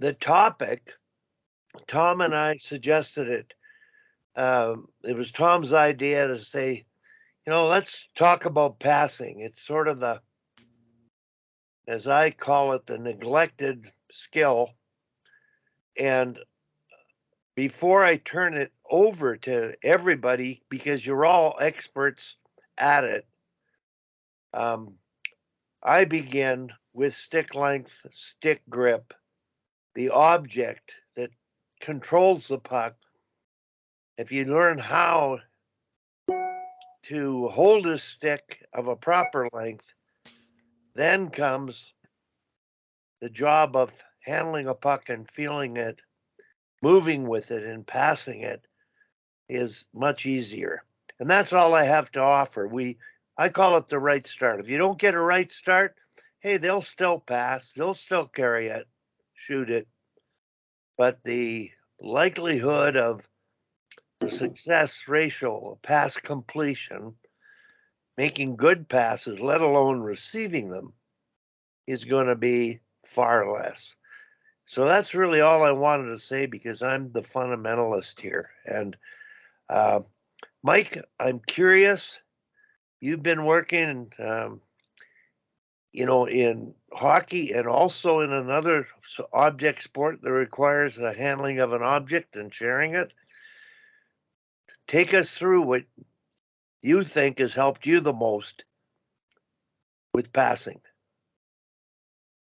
the topic, Tom and I suggested it. It was Tom's idea to say, let's talk about passing. It's sort of the, as I call it, the neglected skill. And before I turn it over to everybody, because you're all experts at it, I begin with stick length, stick grip, the object that controls the puck. If you learn how to hold a stick of a proper length, then comes the job of handling a puck and feeling it, moving with it, and passing it is much easier. And that's all I have to offer. I call it the right start. If you don't get a right start, hey, they'll still pass, they'll still carry it, shoot it. But the likelihood of the success ratio of pass completion, making good passes, let alone receiving them, is going to be far less. So that's really all I wanted to say because I'm the fundamentalist here. And Mike, I'm curious. You've been working, in hockey and also in another object sport that requires the handling of an object and sharing it. Take us through what you think has helped you the most with passing.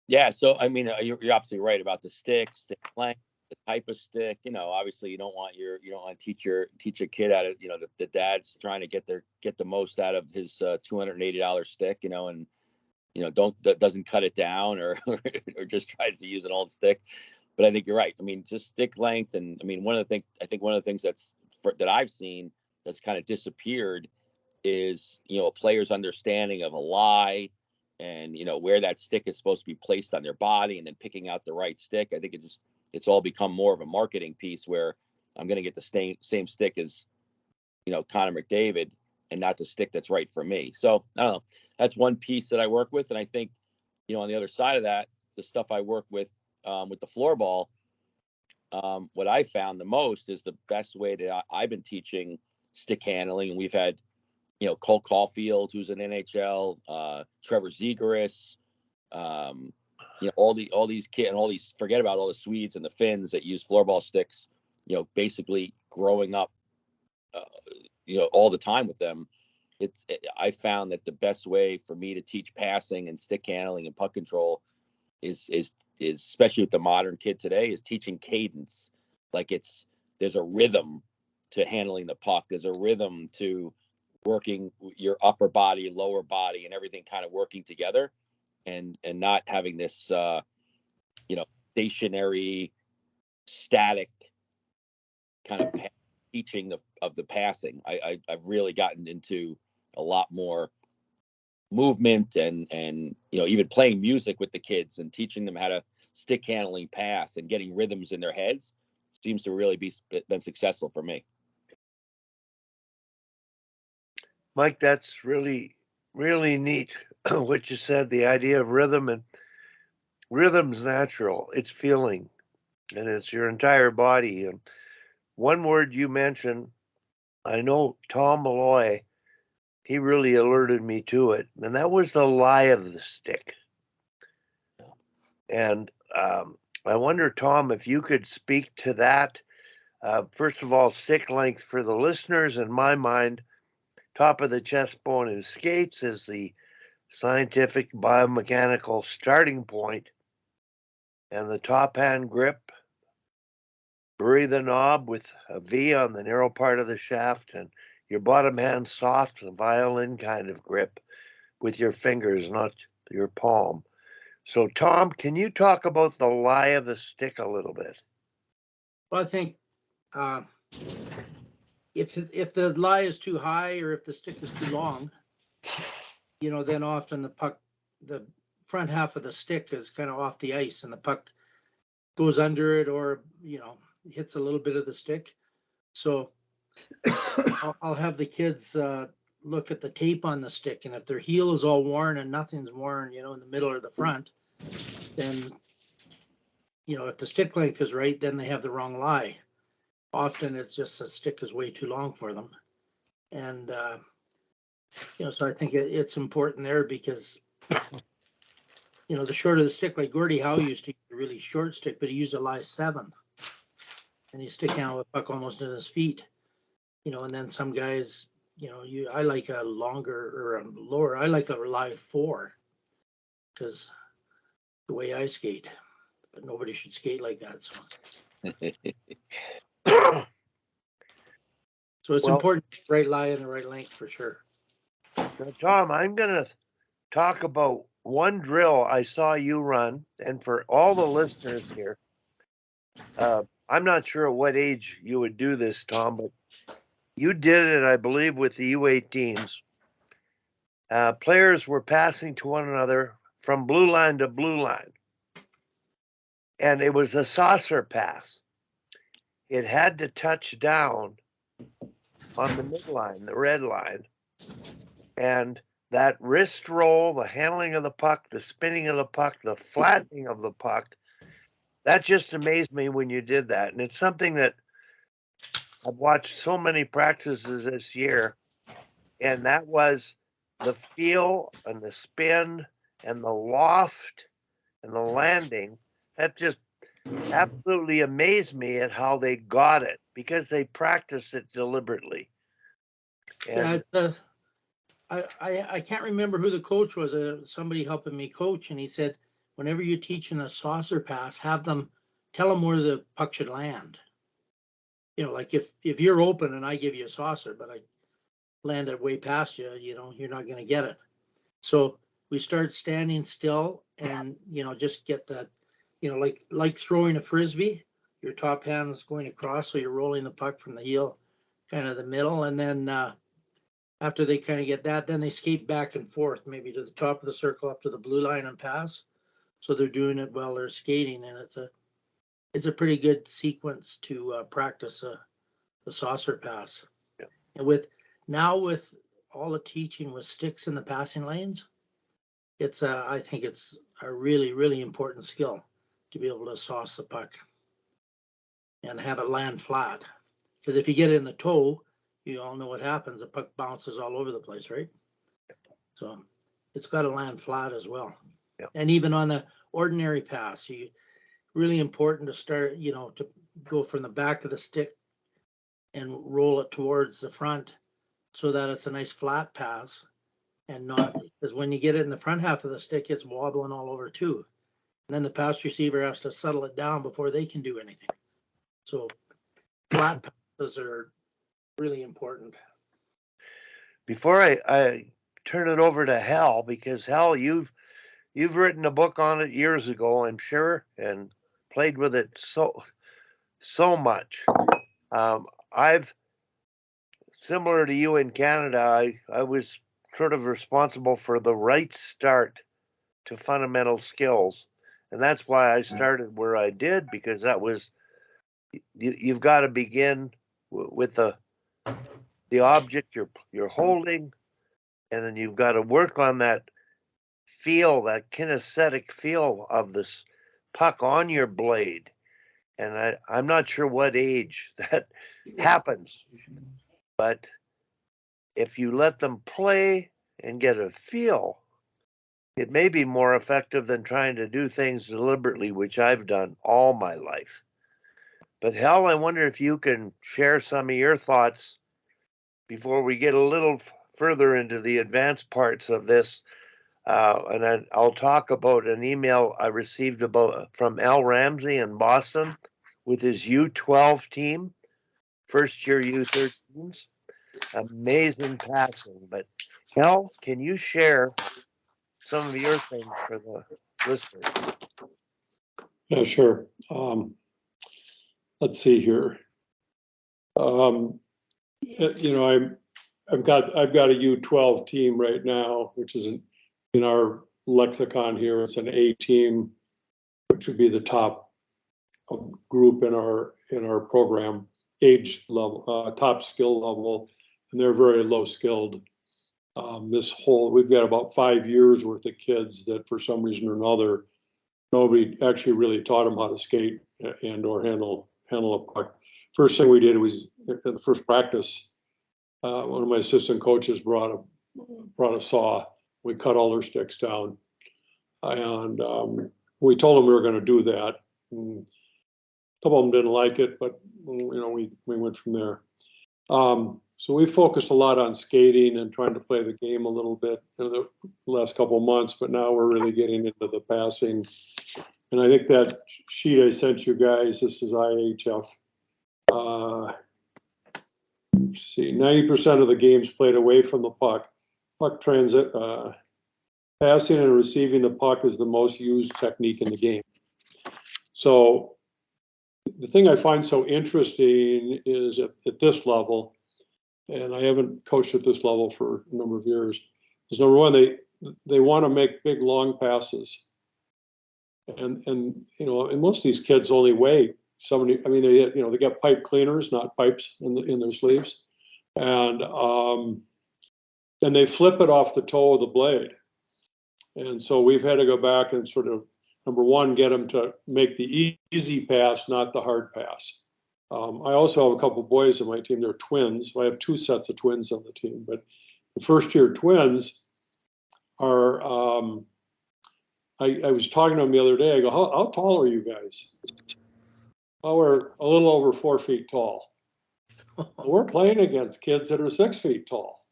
Yeah, so I mean, you're absolutely right about the stick length, the type of stick. Obviously, you don't want to teach your kid out of the dad's trying to get the most out of his $280 stick, and doesn't cut it down or or just tries to use an old stick. But I think you're right. I mean, just stick length, and I mean, one of the things that I've seen that's kind of disappeared is a player's understanding of a lie and where that stick is supposed to be placed on their body and then picking out the right stick. I think it's all become more of a marketing piece where I'm going to get the same stick as Connor McDavid and not the stick that's right for me. So I don't know. That's one piece that I work with, and I think on the other side of that, the stuff I work with the floorball, what I found the most is the best way that I've been teaching stick handling, and we've had Cole Caulfield, who's an NHL, Trevor Zegras, all these kids and all these, forget about all the Swedes and the Finns that use floorball sticks, basically growing up, all the time with them. I found that the best way for me to teach passing and stick handling and puck control is especially with the modern kid today, is teaching cadence. Like there's a rhythm to handling the puck. There's a rhythm to working your upper body, lower body, and everything kind of working together, and not having this stationary, static kind of teaching of the passing. I've really gotten into a lot more movement and even playing music with the kids and teaching them how to stick handling pass and getting rhythms in their heads seems to really been successful for me. Mike, that's really, really neat what you said, the idea of rhythm. And rhythm's natural. It's feeling, and it's your entire body. And one word you mentioned, I know Tom Malloy, he really alerted me to it, and that was the lie of the stick. And I wonder, Tom, if you could speak to that. First of all, stick length for the listeners, in my mind, top of the chest bone is skates is the scientific biomechanical starting point, and the top hand grip, bury the knob with a V on the narrow part of the shaft, and your bottom hand soft, a violin kind of grip with your fingers, not your palm. So, Tom, can you talk about the lie of the stick a little bit? Well, I think if the lie is too high or if the stick is too long, then often the front half of the stick is kind of off the ice and the puck goes under it or, hits a little bit of the stick. So I'll have the kids look at the tape on the stick, and if their heel is all worn and nothing's worn, in the middle or the front, then if the stick length is right, then they have the wrong lie. Often it's just the stick is way too long for them. And, so I think it's important there because, the shorter the stick, like Gordie Howe used to use a really short stick, but he used a lie 7. And he's sticking out with a puck almost in his feet, and then some guys, I like a longer or a lower, I like a lie 4 because the way I skate, but nobody should skate like that. So, so it's important, right lie and the right length for sure. Now, Tom, I'm going to talk about one drill I saw you run, and for all the listeners here, I'm not sure at what age you would do this, Tom, but you did it, I believe, with the U18s. Players were passing to one another from blue line to blue line, and it was a saucer pass. It had to touch down on the midline, the red line, and that wrist roll, the handling of the puck, the spinning of the puck, the flattening of the puck, that just amazed me when you did that. And it's something that I've watched so many practices this year, and that was the feel and the spin and the loft and the landing. That just absolutely amazed me at how they got it because they practiced it deliberately. And yeah, I can't remember who the coach was. Somebody helping me coach, and he said, whenever you're teaching a saucer pass, have them tell them where the puck should land. Like if you're open and I give you a saucer, but I land it way past you, you're not going to get it. So we start standing still and, just get that, like throwing a Frisbee, your top hand is going across. So you're rolling the puck from the heel, kind of the middle. And then after they kind of get that, then they skate back and forth, maybe to the top of the circle, up to the blue line and pass. So they're doing it while they're skating. And it's a pretty good sequence to practice the saucer pass. Yeah. And with all the teaching with sticks in the passing lanes, I think it's a really, really important skill to be able to sauce the puck and have it land flat. Because if you get it in the toe, you all know what happens. The puck bounces all over the place, right? So it's got to land flat as well. Yeah. And even on the ordinary pass, really important to start, to go from the back of the stick and roll it towards the front so that it's a nice flat pass and not, because when you get it in the front half of the stick, it's wobbling all over too. And then the pass receiver has to settle it down before they can do anything. So flat passes are really important. before I turn it over to Hal, because Hal, you've written a book on it years ago, I'm sure, and played with it so much. I've, similar to you in Canada, I was sort of responsible for the right start to fundamental skills. And that's why I started where I did, because that was, you've got to begin with the object you're holding, and then you've got to work on that feel, that kinesthetic feel of this puck on your blade. And I'm not sure what age that happens, but if you let them play and get a feel, it may be more effective than trying to do things deliberately, which I've done all my life. But Hal, I wonder if you can share some of your thoughts before we get a little further into the advanced parts of this. And then I'll talk about an email I received from Al Ramsey in Boston with his U12 team, first year U13s. Amazing passing. But Hal, can you share some of your things for the listeners? Yeah, sure. Let's see here. I've got a U12 team right now, which is in our lexicon here. It's an A team, which would be the top group in our program, age level, top skill level, and they're very low skilled. We've got about 5 years worth of kids that for some reason or another nobody actually really taught them how to skate and or handle a puck. First thing we did was in the first practice, one of my assistant coaches brought a saw. We cut all their sticks down, and we told them we were going to do that. And a couple of them didn't like it, but we went from there. So we focused a lot on skating and trying to play the game a little bit in the last couple of months, but now we're really getting into the passing. And I think that sheet I sent you guys, this is IHF. See, 90% of the games played away from the puck. Puck transit, passing and receiving the puck is the most used technique in the game. So the thing I find so interesting is at this level, and I haven't coached at this level for a number of years, is number one, they want to make big long passes. And most of these kids only weigh 70. I mean, they got pipe cleaners, not pipes in their sleeves, and they flip it off the toe of the blade. And so we've had to go back and sort of, number one, get them to make the easy pass, not the hard pass. I also have a couple of boys on my team. They're twins. I have two sets of twins on the team, but the first-year twins are. I was talking to them the other day. I go, how tall are you guys? Oh, we're a little over 4 feet tall. We're playing against kids that are 6 feet tall.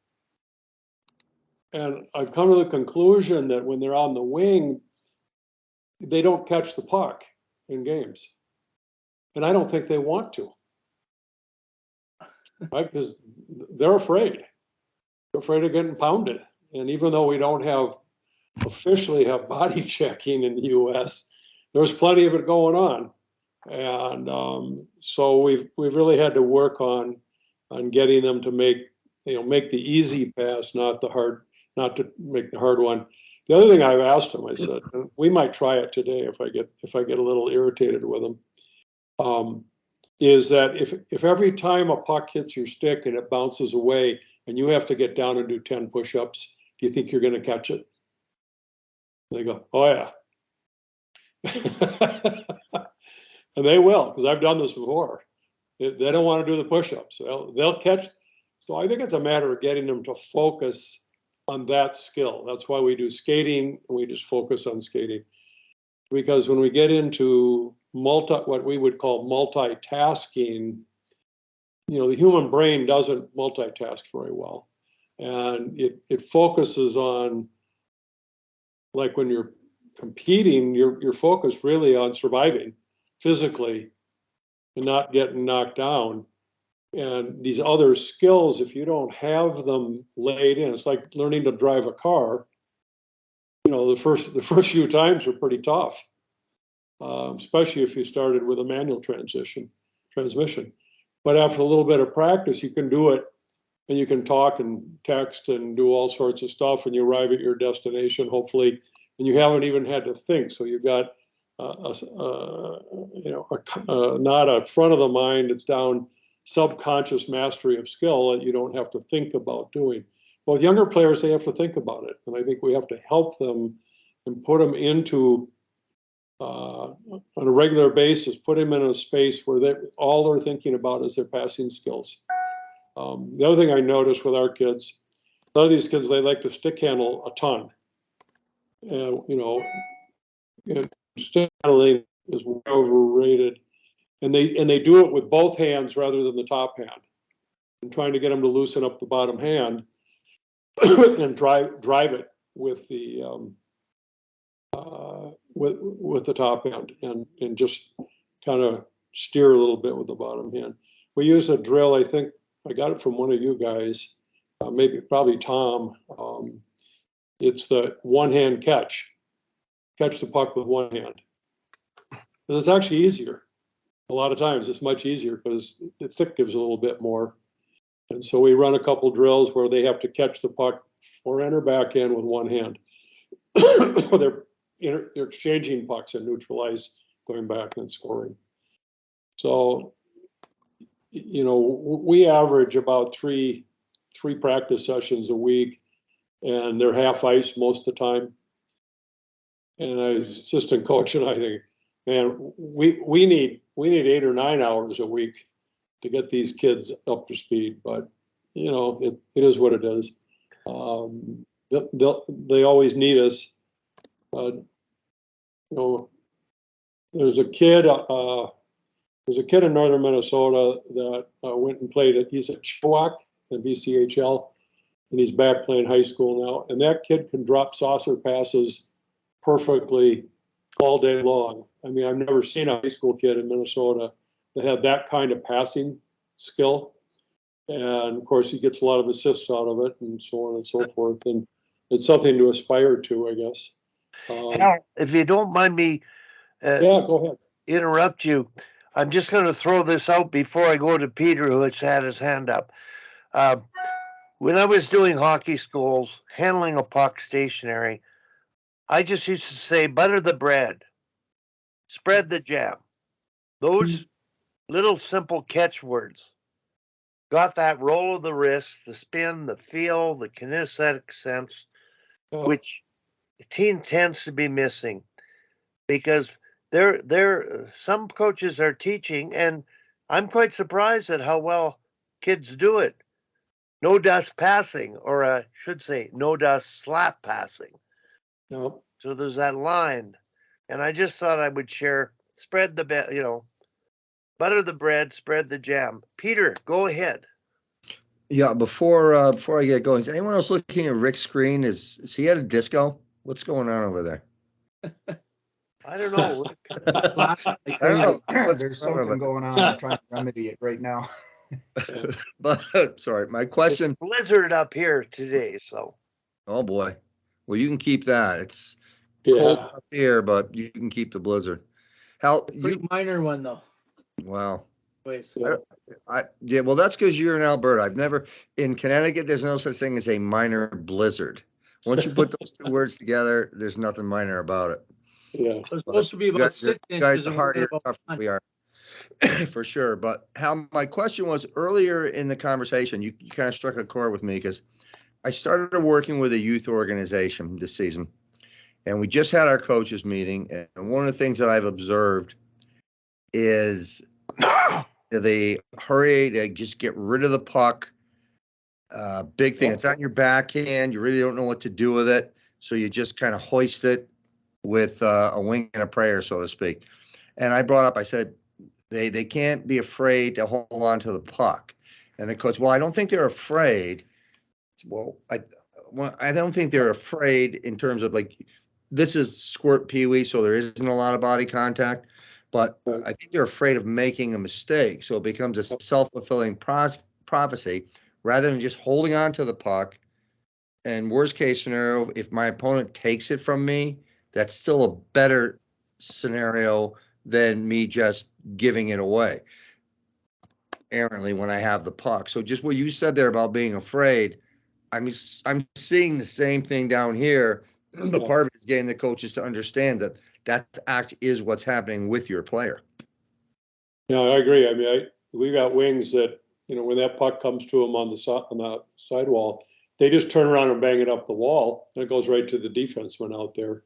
And I've come to the conclusion that when they're on the wing, they don't catch the puck in games. And I don't think they want to. Right? Because they're afraid. They're afraid of getting pounded. And even though we don't officially have body checking in the US, there's plenty of it going on. And so we've really had to work on getting them to make the easy pass, not to make the hard one. The other thing I've asked them, I said, and we might try it today if I get a little irritated with them, is that if every time a puck hits your stick and it bounces away and you have to get down and do 10 push-ups, do you think you're going to catch it? And they go, oh yeah. And they will, because I've done this before. They don't want to do the push-ups. They'll catch. So I think it's a matter of getting them to focus on that skill. That's why we do skating, and we just focus on skating. Because when we get into what we would call multitasking, the human brain doesn't multitask very well. And it focuses on, like when you're competing, you're focused really on surviving physically and not getting knocked down. And these other skills, if you don't have them laid in, it's like learning to drive a car. The first few times are pretty tough, especially if you started with a manual transmission. But after a little bit of practice, you can do it, and you can talk and text and do all sorts of stuff, and you arrive at your destination, hopefully, and you haven't even had to think. So you've got not a front of the mind, it's down subconscious mastery of skill that you don't have to think about doing. Well, with younger players, they have to think about it. And I think we have to help them and put them into, on a regular basis, put them in a space where all they're thinking about is their passing skills. The other thing I noticed with our kids, a lot of these kids, they like to stick handle a ton. And stick handling is overrated. And they do it with both hands rather than the top hand. And trying to get them to loosen up the bottom hand and drive it with the with the top hand and just kind of steer a little bit with the bottom hand. We use a drill. I think I got it from one of you guys, probably Tom. It's the one hand catch the puck with one hand. It's actually easier. A lot of times it's much easier because the stick gives a little bit more. And so we run a couple drills where they have to catch the puck forehand or backhand with one hand. They're exchanging pucks and neutralize, going back and scoring. So, we average about three practice sessions a week, and they're half ice most of the time. And I was assistant coach, and I think, man, we need 8 or 9 hours a week to get these kids up to speed. But you know, it is what it is. They always need us. You know, there's a kid in northern Minnesota that went and played at, he's at Chilliwack in BCHL, and he's back playing high school now. And that kid can drop saucer passes perfectly all day long. I mean, I've never seen a high school kid in Minnesota that had that kind of passing skill. And of course, he gets a lot of assists out of it, and so on and so forth. And it's something to aspire to, I guess. If you don't mind me Yeah, go ahead. interrupt you, I'm just going to throw this out before I go to Peter, who has had his hand up. When I was doing hockey schools, handling a puck stationary, I just used to say, butter the bread, spread the jam. Those little simple catchwords got that roll of the wrist, the spin, the feel, the kinesthetic sense, which the team tends to be missing, because some coaches are teaching, and I'm quite surprised at how well kids do it. No dust passing, or I should say, no dust slap passing. No. So there's that line, and I just thought I would share. Spread the butter the bread, spread the jam. Peter, go ahead. Yeah, before I get going, is anyone else looking at Rick's screen? Is he at a disco? What's going on over there? I don't know. I don't know. What's There's going on something going on. I'm trying to remedy it right now. But sorry, my question. It's blizzard up here today, so. Oh boy. Well, you can keep that. It's Yeah. cold up here, but you can keep the blizzard. Hal, Pretty minor one though. wow. Ways. Yeah. Yeah, well, that's because you're in Alberta. I've never, in Connecticut, there's no such thing as a minor blizzard. Once you put those two words together, there's nothing minor about it. Yeah. It was supposed to be about 6 You guys inches are and we're harder, about tougher than 1. we are. For sure. But Hal, my question was earlier in the conversation, you kind of struck a chord with me because I started working with a youth organization this season, and we just had our coaches meeting. And one of the things that I've observed is they hurry to just get rid of the puck. Big thing. It's on your backhand. You really don't know what to do with it. So you just kind of hoist it with a wing and a prayer, so to speak. And I brought up, I said, they can't be afraid to hold on to the puck. And the coach, well, I don't think they're afraid. Well, I don't think they're afraid in terms of like, this is squirt peewee, so there isn't a lot of body contact. But I think they're afraid of making a mistake. So it becomes a self-fulfilling prophecy rather than just holding on to the puck. And worst case scenario, if my opponent takes it from me, that's still a better scenario than me just giving it away errantly when I have the puck. So just what you said there about being afraid, I'm seeing the same thing down here. But part of it is getting the coaches to understand that act is what's happening with your player. Yeah, I agree. I mean, we got wings that, you know, when that puck comes to them on the sidewall, they just turn around and bang it up the wall, and it goes right to the defenseman out there.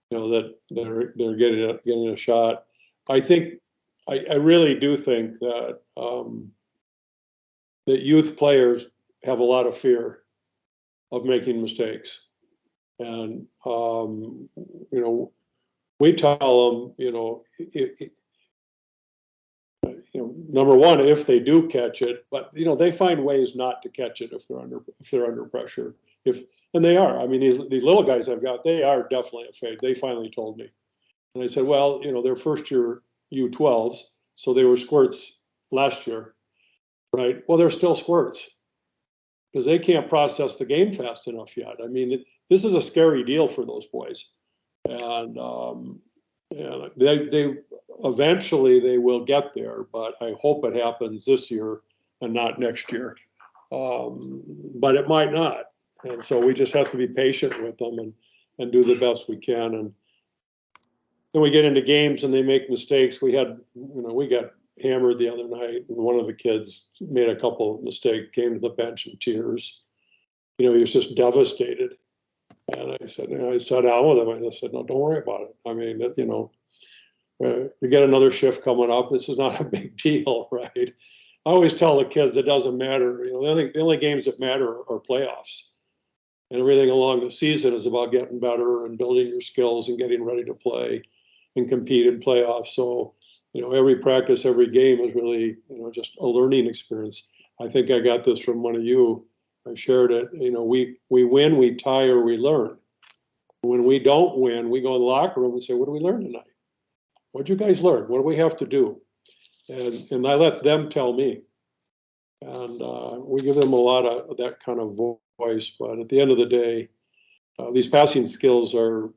You know, that they're getting a shot. I think I really do think that that youth players have a lot of fear of making mistakes, and you know, we tell them, you know, number one, if they do catch it, but you know, they find ways not to catch it if they're under pressure. And they are. I mean, these little guys I've got, they are definitely afraid. They finally told me, and I said, well, you know, they're first year U12s, so they were squirts last year, right? Well, they're still squirts because they can't process the game fast enough yet. I mean, this is a scary deal for those boys, and they eventually they will get there, but I hope it happens this year and not next year. But it might not, and so we just have to be patient with them and do the best we can. And then we get into games and they make mistakes. We got hammered the other night, and one of the kids made a couple of mistakes, came to the bench in tears. You know, he was just devastated. And I sat down with him. I said, no, don't worry about it. I mean, you know, you get another shift coming up. This is not a big deal, right? I always tell the kids it doesn't matter. You know, the only games that matter are playoffs. And everything along the season is about getting better and building your skills and getting ready to play and compete in playoffs. So, you know, every practice, every game is really, you know, just a learning experience. I think I got this from one of you. I shared it. You know, we win, we tie, or we learn. When we don't win, we go in the locker room and say, what did we learn tonight? What'd you guys learn? What do we have to do? And I let them tell me. And we give them a lot of that kind of voice. But at the end of the day, these passing skills are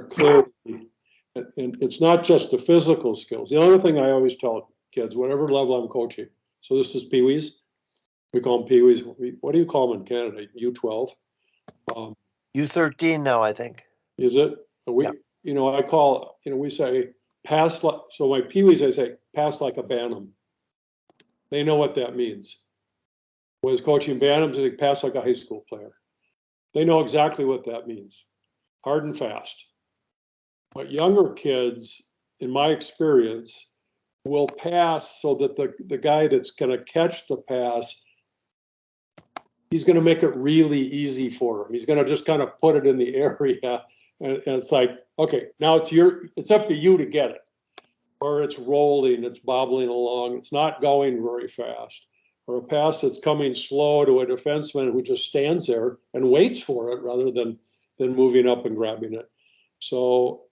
clear. And it's not just the physical skills. The other thing I always tell kids, whatever level I'm coaching, so this is Pee-wees. We call them Pee-wees. What do you call them in Canada? U12? U13 now, I think. Is it? Yeah. You know, I call, you know, we say pass like, so my Pee-wees, I say pass like a Bantam. They know what that means. When I was coaching Bantams, they pass like a high school player. They know exactly what that means. Hard and fast. But younger kids, in my experience, will pass so that the guy that's going to catch the pass, he's going to make it really easy for him. He's going to just kind of put it in the area. And it's like, okay, now it's up to you to get it. Or it's rolling, it's bobbling along, it's not going very fast. Or a pass that's coming slow to a defenseman who just stands there and waits for it rather than moving up and grabbing it. So,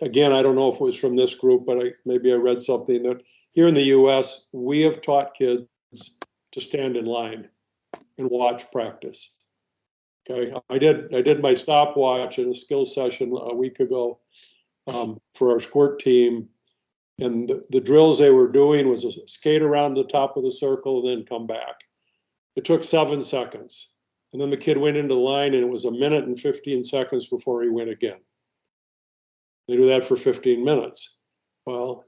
again, I don't know if it was from this group, but maybe I read something that here in the US, we have taught kids to stand in line and watch practice. Okay, I did my stopwatch in a skills session a week ago for our squirt team, and the drills they were doing was a skate around the top of the circle and then come back. It took 7 seconds, and then the kid went into the line, and it was 1 minute and 15 seconds before he went again. They do that for 15 minutes. Well,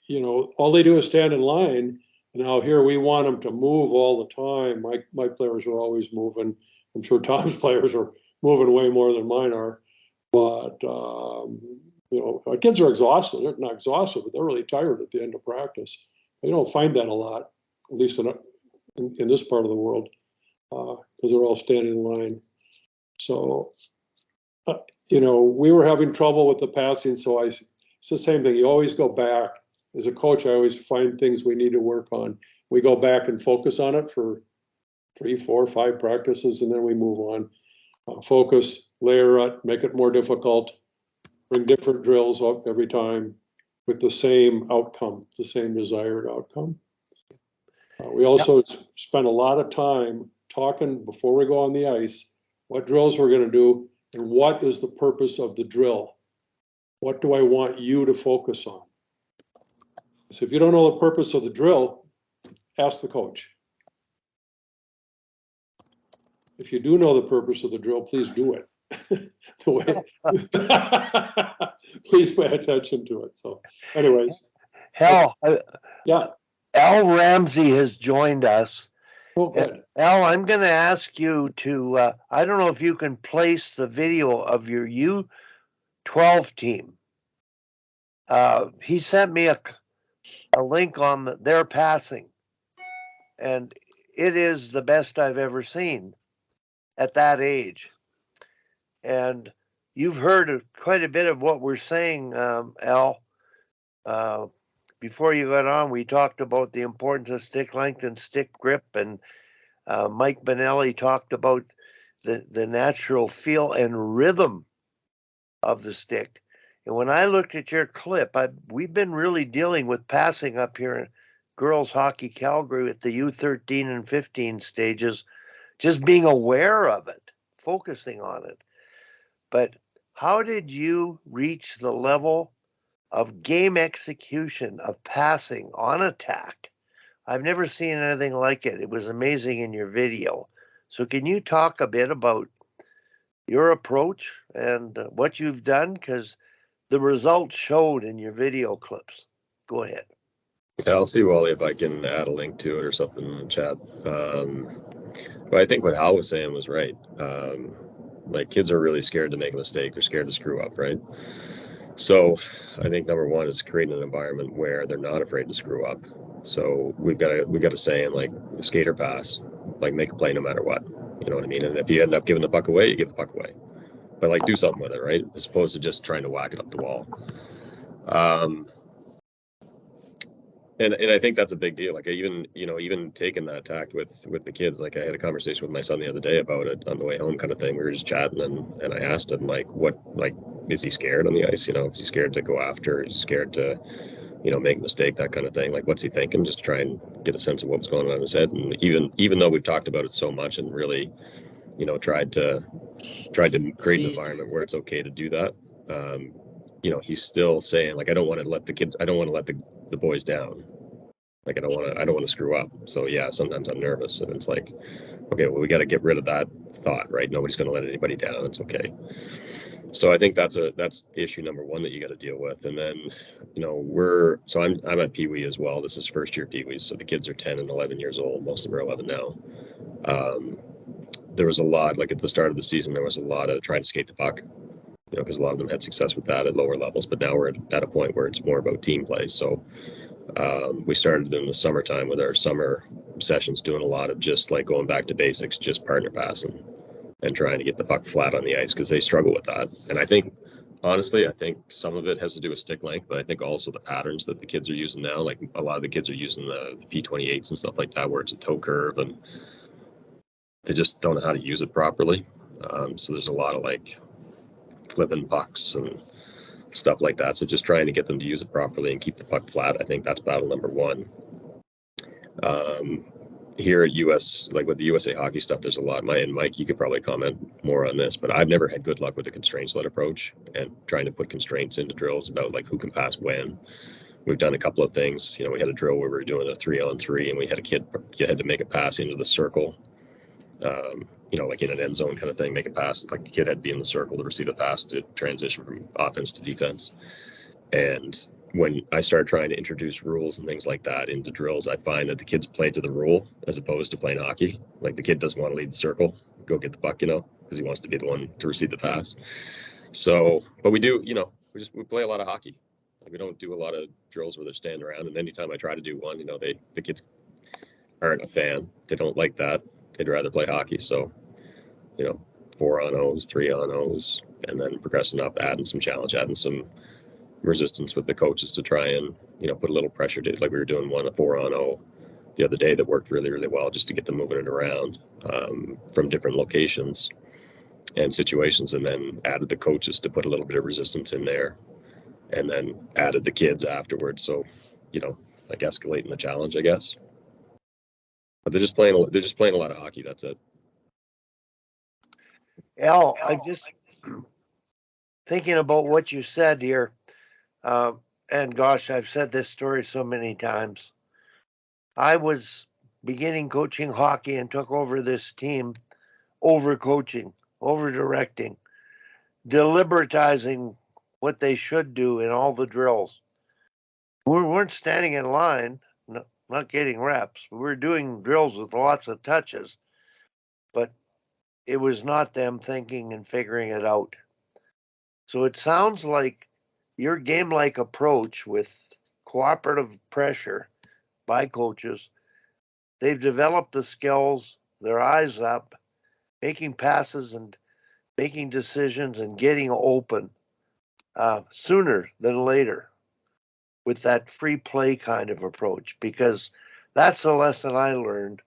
you know, all they do is stand in line. Now here we want them to move all the time. My players are always moving. I'm sure Tom's players are moving way more than mine are. But, you know, our kids are exhausted. They're not exhausted, but they're really tired at the end of practice. You don't find that a lot, at least in this part of the world, because they're all standing in line. So, you know, we were having trouble with the passing, so it's the same thing. You always go back. As a coach, I always find things we need to work on. We go back and focus on it for 3, 4, 5 practices, and then we move on. Focus, layer it, make it more difficult, bring different drills up every time with the same outcome, the same desired outcome. We also spend a lot of time talking before we go on the ice, what drills we're going to do and what is the purpose of the drill. What do I want you to focus on? So if you don't know the purpose of the drill, ask the coach. If you do know the purpose of the drill, please do it. Please pay attention to it. So anyways. Hal, Yeah. Al Ramsey has joined us. Oh, good. Al, I'm going to ask you to, I don't know if you can place the video of your U12 team. He sent me a link on their passing, and it is the best I've ever seen at that age. And you've heard quite a bit of what we're saying, Al. Before you got on, we talked about the importance of stick length and stick grip, and Mike Benelli talked about the natural feel and rhythm of the stick. And when I looked at your clip, we've been really dealing with passing up here in girls hockey Calgary with the U13 and 15 stages, just being aware of it, focusing on it. But how did you reach the level of game execution of passing on attack? I've never seen anything like it. It was amazing in your video. So can you talk a bit about your approach and what you've done? Because the results showed in your video clips. Go ahead. Yeah, I'll see, Wally, if I can add a link to it or something in the chat. Well, I think what Hal was saying was right. Like kids are really scared to make a mistake. They're scared to screw up, right? So I think number one is creating an environment where they're not afraid to screw up. So we've got a saying like skate or pass, like make a play no matter what. You know what I mean? And if you end up giving the puck away, you give the puck away. But like do something with it, right? As opposed to just trying to whack it up the wall. And I think that's a big deal. Like even taking that tact with the kids. Like I had a conversation with my son the other day about it on the way home, kind of thing. We were just chatting, and I asked him like, what, like, is he scared on the ice? You know, is he scared to go after? Is he scared to, make a mistake, that kind of thing? Like, what's he thinking? Just to try and get a sense of what was going on in his head. And even though we've talked about it so much and really, tried to create an environment where it's okay to do that. He's still saying like, I don't want to let the boys down. Like I don't want to screw up. So yeah, sometimes I'm nervous, and it's like, okay, well, we got to get rid of that thought, right? Nobody's going to let anybody down. It's okay. So I think that's issue number one that you got to deal with. And then, I'm at Pee Wee as well. This is first year Pee Wees, so the kids are 10 and 11 years old. Most of them are 11 now. There was a lot, like at the start of the season, there was a lot of trying to skate the puck, because a lot of them had success with that at lower levels. But now we're at a point where it's more about team play. So we started in the summertime with our summer sessions doing a lot of just like going back to basics, just partner passing and trying to get the puck flat on the ice because they struggle with that. And I think, honestly, some of it has to do with stick length, but I think also the patterns that the kids are using now, like a lot of the kids are using the P28s and stuff like that, where it's a toe curve and they just don't know how to use it properly. So there's a lot of like flipping pucks and stuff like that. So just trying to get them to use it properly and keep the puck flat. I think that's battle number one. Here at US, like with the USA hockey stuff, there's a lot. Mike, you could probably comment more on this, but I've never had good luck with the constraints-led approach and trying to put constraints into drills about like who can pass when. We've done a couple of things. We had a drill where we were doing a 3-on-3 and we had a kid, you had to make a pass into the circle. Like in an end zone kind of thing, make a pass. Like a kid had to be in the circle to receive the pass to transition from offense to defense. And when I start trying to introduce rules and things like that into drills, I find that the kids play to the rule as opposed to playing hockey. Like the kid doesn't want to lead the circle, go get the puck, because he wants to be the one to receive the pass. So, but we do, we play a lot of hockey. Like we don't do a lot of drills where they're standing around. And anytime I try to do one, the kids aren't a fan. They don't like that. They'd rather play hockey. So, 4-on-0s, 3-on-0s, and then progressing up, adding some challenge, adding some resistance with the coaches to try and put a little pressure to, like we were doing a 4-on-0 the other day that worked really, really well, just to get them moving it around from different locations and situations, and then added the coaches to put a little bit of resistance in there, and then added the kids afterwards. So like escalating the challenge, I guess. But they're just playing a lot of hockey. That's it. Al, I'm just thinking about what you said here. And gosh, I've said this story so many times. I was beginning coaching hockey and took over this team, over coaching, over directing, deliberatizing what they should do in all the drills. We weren't standing in line, not getting reps. We were doing drills with lots of touches, but it was not them thinking and figuring it out. So it sounds like your game-like approach with cooperative pressure by coaches, they've developed the skills, their eyes up, making passes and making decisions and getting open sooner than later with that free play kind of approach, because that's the lesson I learned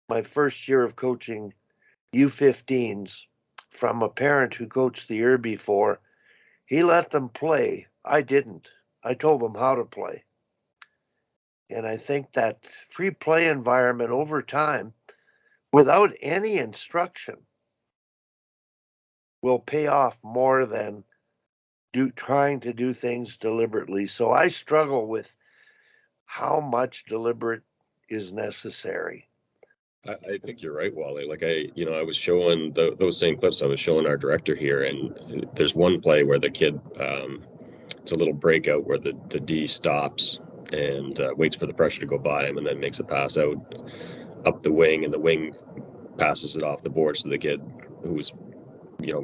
my first year of coaching U15s from a parent who coached the year before. He let them play. I didn't. I told them how to play. And I think that free play environment over time, without any instruction, will pay off more than trying to do things deliberately. So I struggle with how much deliberate is necessary. I think you're right, Wally. Like I was showing those same clips. I was showing our director here, and there's one play where the kid, it's a little breakout where the D stops and waits for the pressure to go by him, and then makes a pass out up the wing, and the wing passes it off the boards to the kid who's,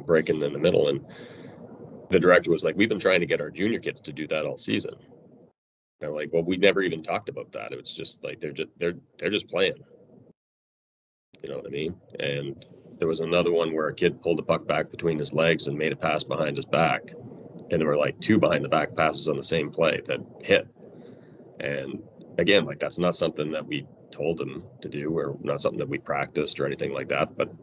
breaking in the middle. And the director was like, we've been trying to get our junior kids to do that all season. They're like, well, we never even talked about that. It's just like they're just playing. You know what I mean? And there was another one where a kid pulled the puck back between his legs and made a pass behind his back. And there were like 2 behind the back passes on the same play that hit. And again, like that's not something that we told them to do, or not something that we practiced or anything like that. But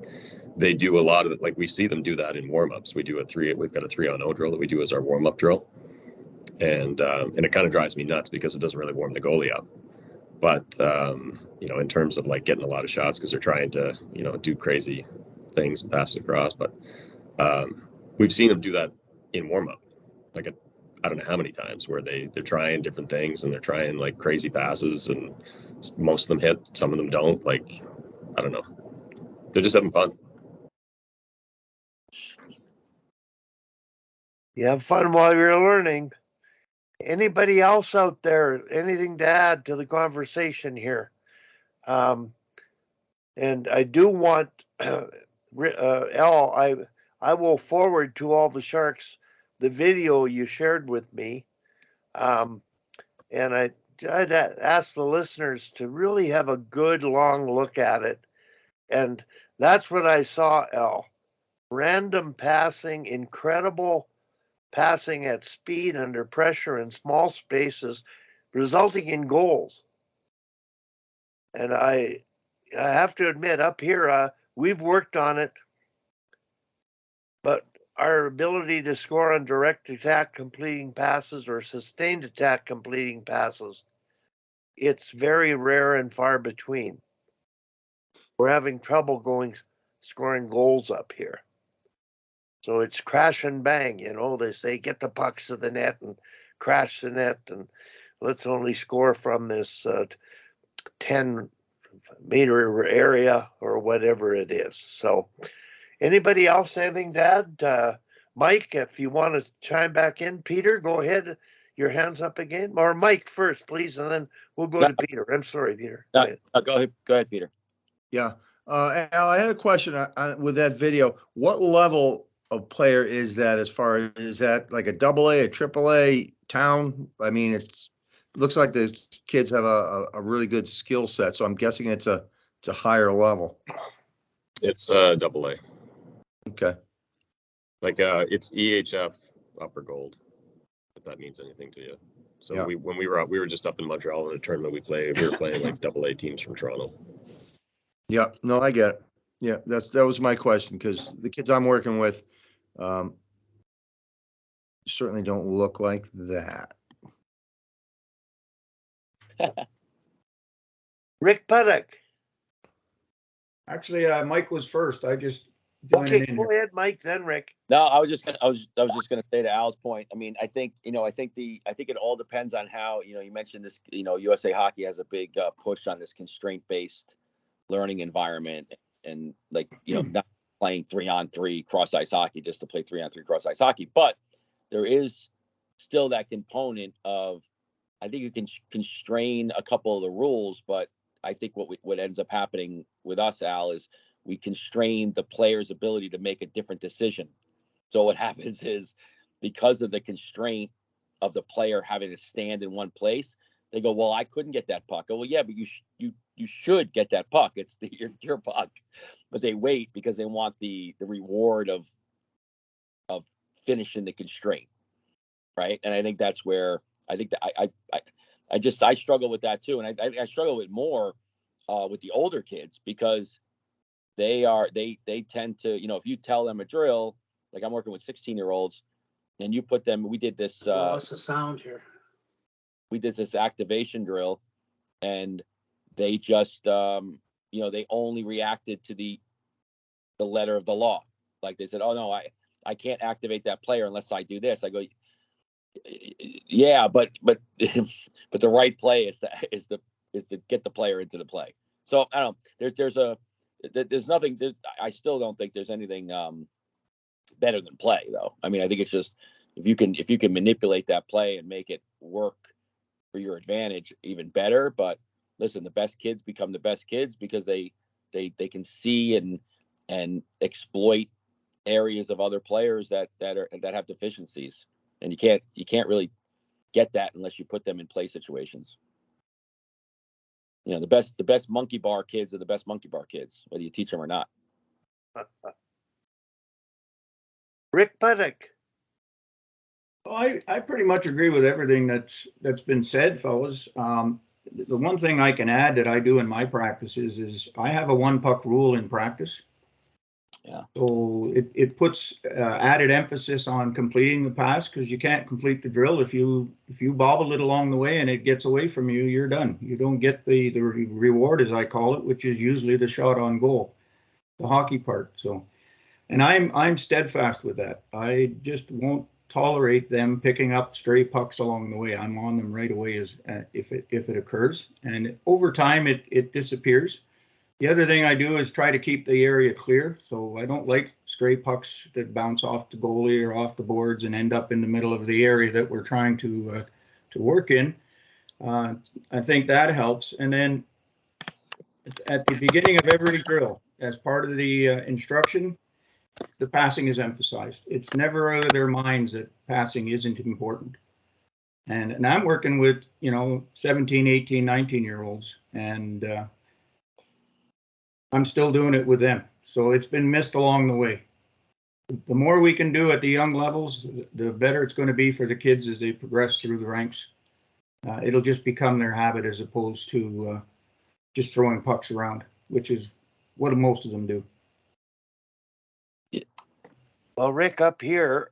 they do a lot of it. Like we see them do that in warm-ups. We've got a 3-on-0 drill that we do as our warm-up drill. And it kind of drives me nuts because it doesn't really warm the goalie up. But, in terms of like getting a lot of shots because they're trying to, do crazy things and pass it across. But we've seen them do that in warm up, like I don't know how many times where they're trying different things and they're trying like crazy passes and most of them hit, some of them don't. Like, I don't know. They're just having fun. You have fun while you're learning. Anybody else out there, anything to add to the conversation here? And I do want, Al, I will forward to all the Sharks the video you shared with me. And I'd ask the listeners to really have a good long look at it. And that's what I saw, Al. Random passing, incredible passing at speed under pressure in small spaces, resulting in goals. And I have to admit, up here, we've worked on it, but our ability to score on direct attack completing passes or sustained attack completing passes, it's very rare and far between. We're having trouble scoring goals up here. So it's crash and bang, they say get the pucks to the net and crash the net and let's only score from this 10-meter area or whatever it is. So anybody else anything to add? Mike, if you want to chime back in. Peter, go ahead. Your hand's up again. Or Mike first, please, and then we'll go to Peter. I'm sorry, Peter. Go ahead, Peter. Yeah. Al, I had a question with that video. What level of player is that as far as, is that like a AA, a AAA town? I mean, it looks like the kids have a really good skill set. So I'm guessing it's a higher level. It's AA. Okay. Like it's EHF upper gold, if that means anything to you. So yeah. when we were out, we were just up in Montreal in a tournament we were playing like AA teams from Toronto. Yeah, no, I get it. Yeah, that was my question, because the kids I'm working with certainly don't look like that. Rick Puttock. Actually, Mike was first. I just joined in. Okay, go ahead, Mike, then Rick. No, I was just gonna say to Al's point. I mean, I think it all depends on how, you mentioned this, USA Hockey has a big push on this constraint-based learning environment, and like, not playing 3-on-3 cross ice hockey just to play 3-on-3 cross ice hockey, but there is still that component of, I think you can constrain a couple of the rules, but I think what ends up happening with us, Al, is we constrain the player's ability to make a different decision. So what happens is, because of the constraint of the player having to stand in one place, they go, well, I couldn't get that puck. Oh, well, yeah, but you should get that puck. It's your puck. But they wait because they want the reward of finishing the constraint, right? And I think that's where I think that I struggle with that too, and I struggle with more with the older kids, because they tend to, if you tell them a drill, like I'm working with 16-year-olds, and you put them, we did this. Lost the sound here. We did this activation drill, and they just, they only reacted to the letter of the law. Like they said, oh no, I can't activate that player unless I do this. I go, yeah, but the right play is to get the player into the play. So I don't know. There's nothing. I still don't think there's anything better than play, though. I mean, I think it's just if you can manipulate that play and make it work for your advantage, even better. But listen, the best kids become the best kids because they they can see and exploit areas of other players that have deficiencies, and you can't really get that unless you put them in play situations. You know, the best monkey bar kids are the best monkey bar kids, whether you teach them or not. Rick Puttock. I pretty much agree with everything that's been said, fellas. The one thing I can add that I do in my practices is I have a one puck rule in practice. Yeah. So it puts added emphasis on completing the pass, because you can't complete the drill if you bobble it along the way and it gets away from you, you're done. You don't get the reward, as I call it, which is usually the shot on goal, the hockey part. So, and I'm steadfast with that. I just won't tolerate them picking up stray pucks along the way. I'm on them right away as if it occurs, and over time it disappears. The other thing I do is try to keep the area clear. So I don't like stray pucks that bounce off the goalie or off the boards and end up in the middle of the area that we're trying to work in. I think that helps. And then at the beginning of every drill, as part of the instruction, the passing is emphasized. It's never out of their minds that passing isn't important. And I'm working with, 17, 18, 19-year-olds, and I'm still doing it with them. So it's been missed along the way. The more we can do at the young levels, the better it's going to be for the kids as they progress through the ranks. It'll just become their habit as opposed to just throwing pucks around, which is what most of them do. Well, Rick, up here,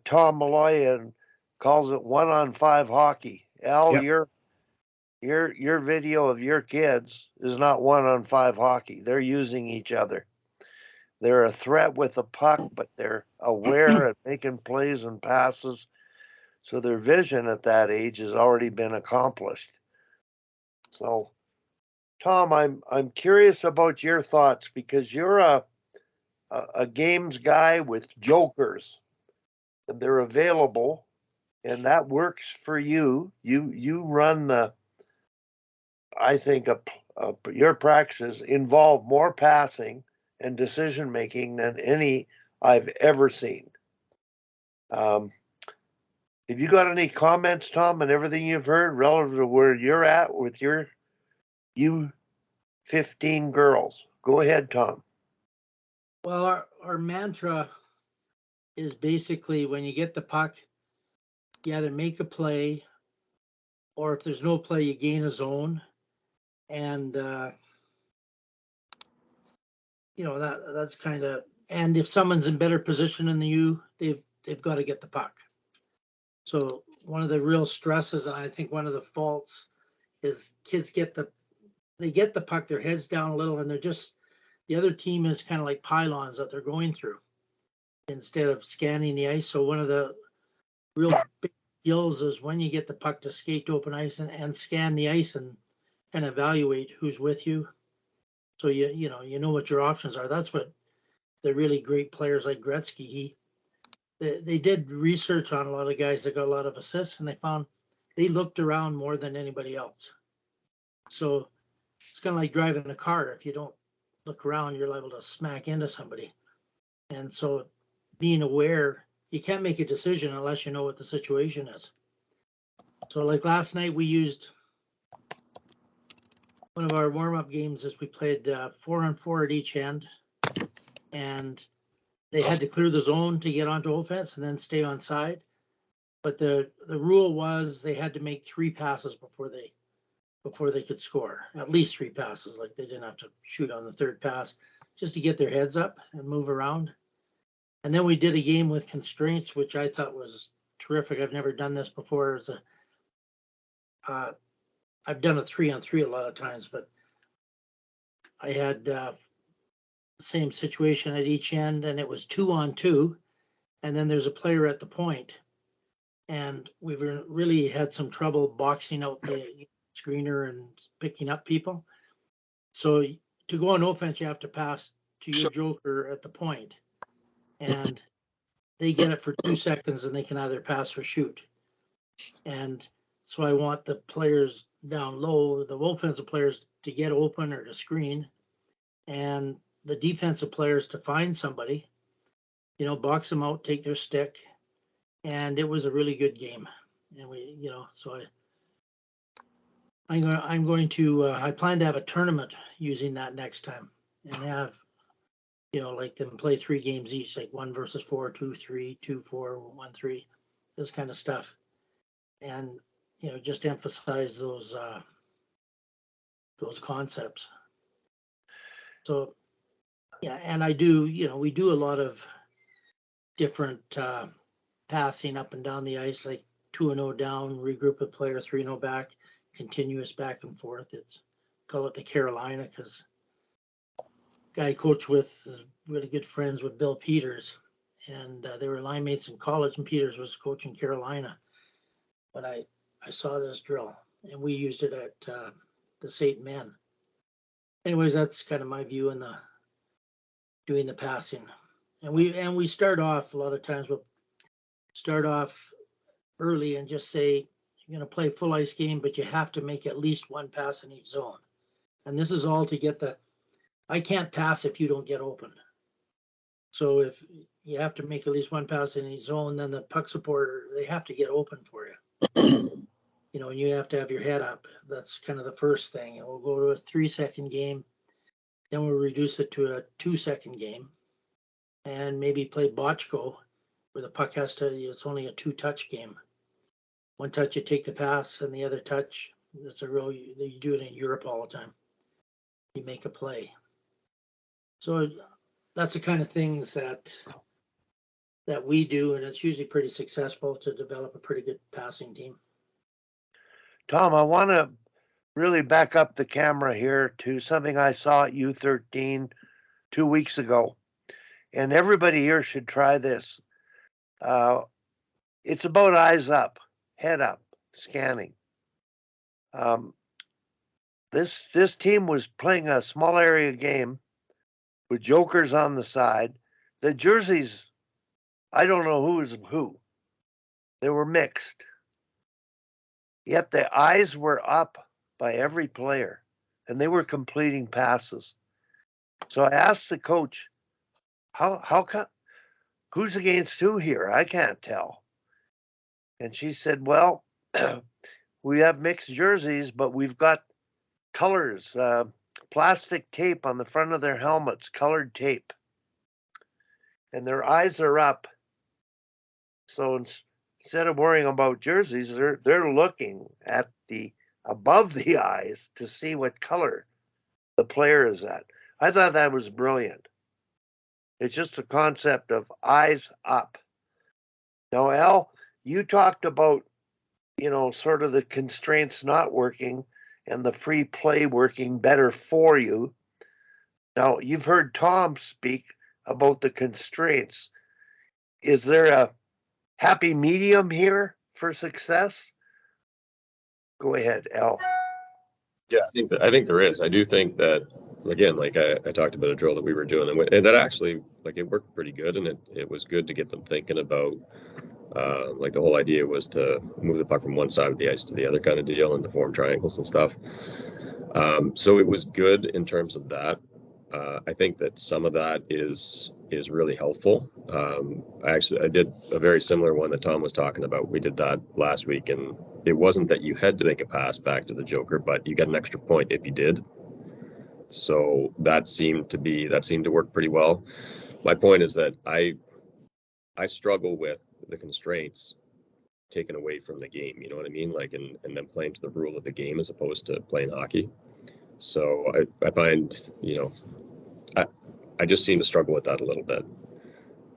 Tom Malloy calls it 1-on-5 hockey. Al, Yep. your video of your kids is not 1-on-5 hockey. They're using each other. They're a threat with the puck, but they're aware and making plays and passes. So their vision at that age has already been accomplished. So, Tom, I'm curious about your thoughts, because you're a games guy with jokers, and they're available, and that works for you. You run I think your practices involve more passing and decision making than any I've ever seen. Have you got any comments, Tom, on everything you've heard relative to where you're at with your U15 girls? Go ahead, Tom. Well, our mantra is basically, when you get the puck, you either make a play, or if there's no play, you gain a zone. And, that's kind of, and if someone's in better position than you, they've got to get the puck. So one of the real stresses, and I think one of the faults, is kids get the puck, their heads down a little, and the other team is kind of like pylons that they're going through instead of scanning the ice. So one of the real big skills is when you get the puck to skate to open ice and scan the ice and kind of evaluate who's with you. So you know what your options are. That's what the really great players like Gretzky, they did research on a lot of guys that got a lot of assists, and they found they looked around more than anybody else. So it's kind of like driving a car. If you don't look around, you're liable to smack into somebody. And so being aware, you can't make a decision unless you know what the situation is. So like last night, we used one of our warm-up games as we played 4-on-4 at each end, and they had to clear the zone to get onto offense and then stay on side. But the rule was they had to make 3 passes before they could score, at least 3 passes. Like, they didn't have to shoot on the 3rd pass, just to get their heads up and move around. And then we did a game with constraints, which I thought was terrific. I've never done this before. I've done a 3-on-3 a lot of times, but I had same situation at each end, and it was 2-on-2, and then there's a player at the point, and we really had some trouble boxing out the screener and picking up people. So to go on offense, you have to pass to your joker at the point, and they get it for 2 seconds, and they can either pass or shoot. And so I want the players down low, the offensive players, to get open or to screen. and the defensive players to find somebody, box them out, take their stick, and it was a really good game. And so I'm going to I plan to have a tournament using that next time, and have like them play 3 games each, like 1 versus 4, 2, 3, 2, 4, 1, 3, this kind of stuff, and just emphasize those concepts. So yeah, and I do, we do a lot of different passing up and down the ice, like 2-0 down, regroup a player, 3-0 back, continuous back and forth. Call it the Carolina, because guy I coach with is really good friends with Bill Peters, and they were line mates in college, and Peters was coaching Carolina. But I saw this drill, and we used it at the St. Men. Anyways, that's kind of my view in doing the passing. And we start off a lot of times, we'll start off early and just say, you're going to play full ice game, but you have to make at least 1 pass in each zone. And this is all to get I can't pass if you don't get open. So if you have to make at least 1 pass in each zone, then the puck supporter, they have to get open for you. And you have to have your head up. That's kind of the first thing. And we'll go to a 3-second game. Then we'll reduce it to a 2-second game, and maybe play botchko, where the puck it's only a 2-touch game. 1 touch, you take the pass, and the other touch, that's you do it in Europe all the time. You make a play. So that's the kind of things that we do, and it's usually pretty successful to develop a pretty good passing team. Tom, I want to really back up the camera here to something I saw at U13 2 weeks ago. And everybody here should try this. It's about eyes up, head up, scanning. This team was playing a small area game with jokers on the side. The jerseys, I don't know who is who. They were mixed. Yet the eyes were up by every player, and they were completing passes. So I asked the coach, how come, who's against who here? I can't tell. And she said, well, we have mixed jerseys, but we've got colors, plastic tape on the front of their helmets, colored tape. And their eyes are up. So instead of worrying about jerseys, they're looking at above the eyes to see what color the player is at. I thought that was brilliant. It's just a concept of eyes up. Now, Al, you talked about, sort of the constraints not working and the free play working better for you. Now, you've heard Tom speak about the constraints. Is there a happy medium here for success? Go ahead, Al. Yeah, I think there is. I do think that, again, like I talked about a drill that we were doing, and that actually, like, it worked pretty good, and it was good to get them thinking about, like, the whole idea was to move the puck from one side of the ice to the other kind of deal, and to form triangles and stuff. So it was good in terms of that. I think that some of that is really helpful. I did a very similar one that Tom was talking about. We did that last week, and it wasn't that you had to make a pass back to the joker, but you got an extra point if you did. So that seemed to work pretty well. My point is that I struggle with the constraints taken away from the game. You know what I mean? Like, and then playing to the rule of the game as opposed to playing hockey. So I find, I just seem to struggle with that a little bit.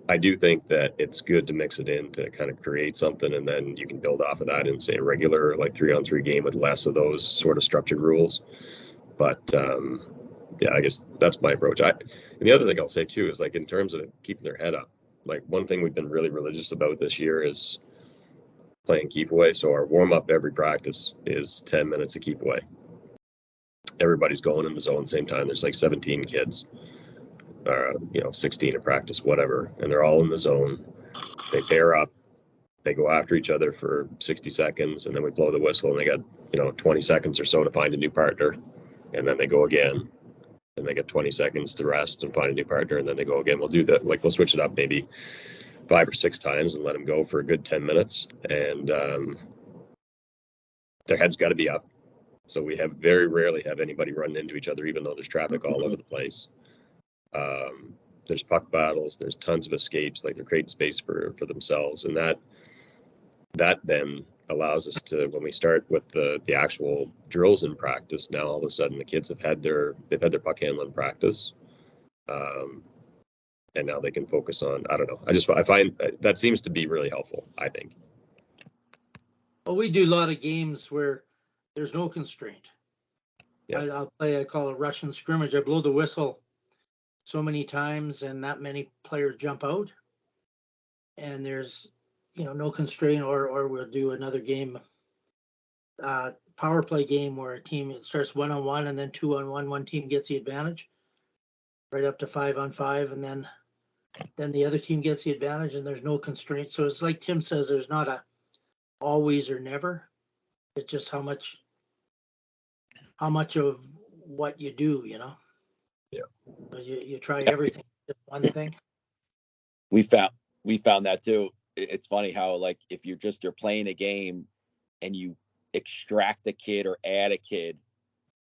I do think that it's good to mix it in to kind of create something, and then you can build off of that in, say, a regular, like, 3-on-3 game with less of those sort of structured rules. But yeah, I guess that's my approach. And the other thing I'll say too is, like, in terms of keeping their head up, like, one thing we've been really religious about this year is playing keep away. So our warm up every practice is 10 minutes of keep away. Everybody's going in the zone at the same time. There's like 17 kids, 16 in practice, whatever, and they're all in the zone. They pair up, they go after each other for 60 seconds, and then we blow the whistle, and they got 20 seconds or so to find a new partner, and then they go again. and they get 20 seconds to rest and find a new partner, and then they go again. We'll do that. Like, we'll switch it up maybe 5 or 6 times and let them go for a good 10 minutes. And their head's got to be up. So we have very rarely have anybody run into each other, even though there's traffic all over the place. There's puck battles. There's tons of escapes. Like, they're creating space for themselves, and that then allows us to, when we start with the actual drills in practice, now all of a sudden the kids they've had their puck handling practice, and now they can focus on, I don't know. I find that seems to be really helpful, I think. Well, we do a lot of games where there's no constraint. Yeah. I call it Russian scrimmage. I blow the whistle so many times and that many players jump out. And there's, no constraint, or we'll do another game, power play game where a team, it starts 1-on-1 and then 2-on-1. One team gets the advantage right up to 5-on-5. And then the other team gets the advantage and there's no constraint. So it's like Tim says, there's not a always or never. It's just how much of what you do, Yeah. So you try everything, just one thing. We found that too. It's funny how, like, if you're playing a game and you extract a kid or add a kid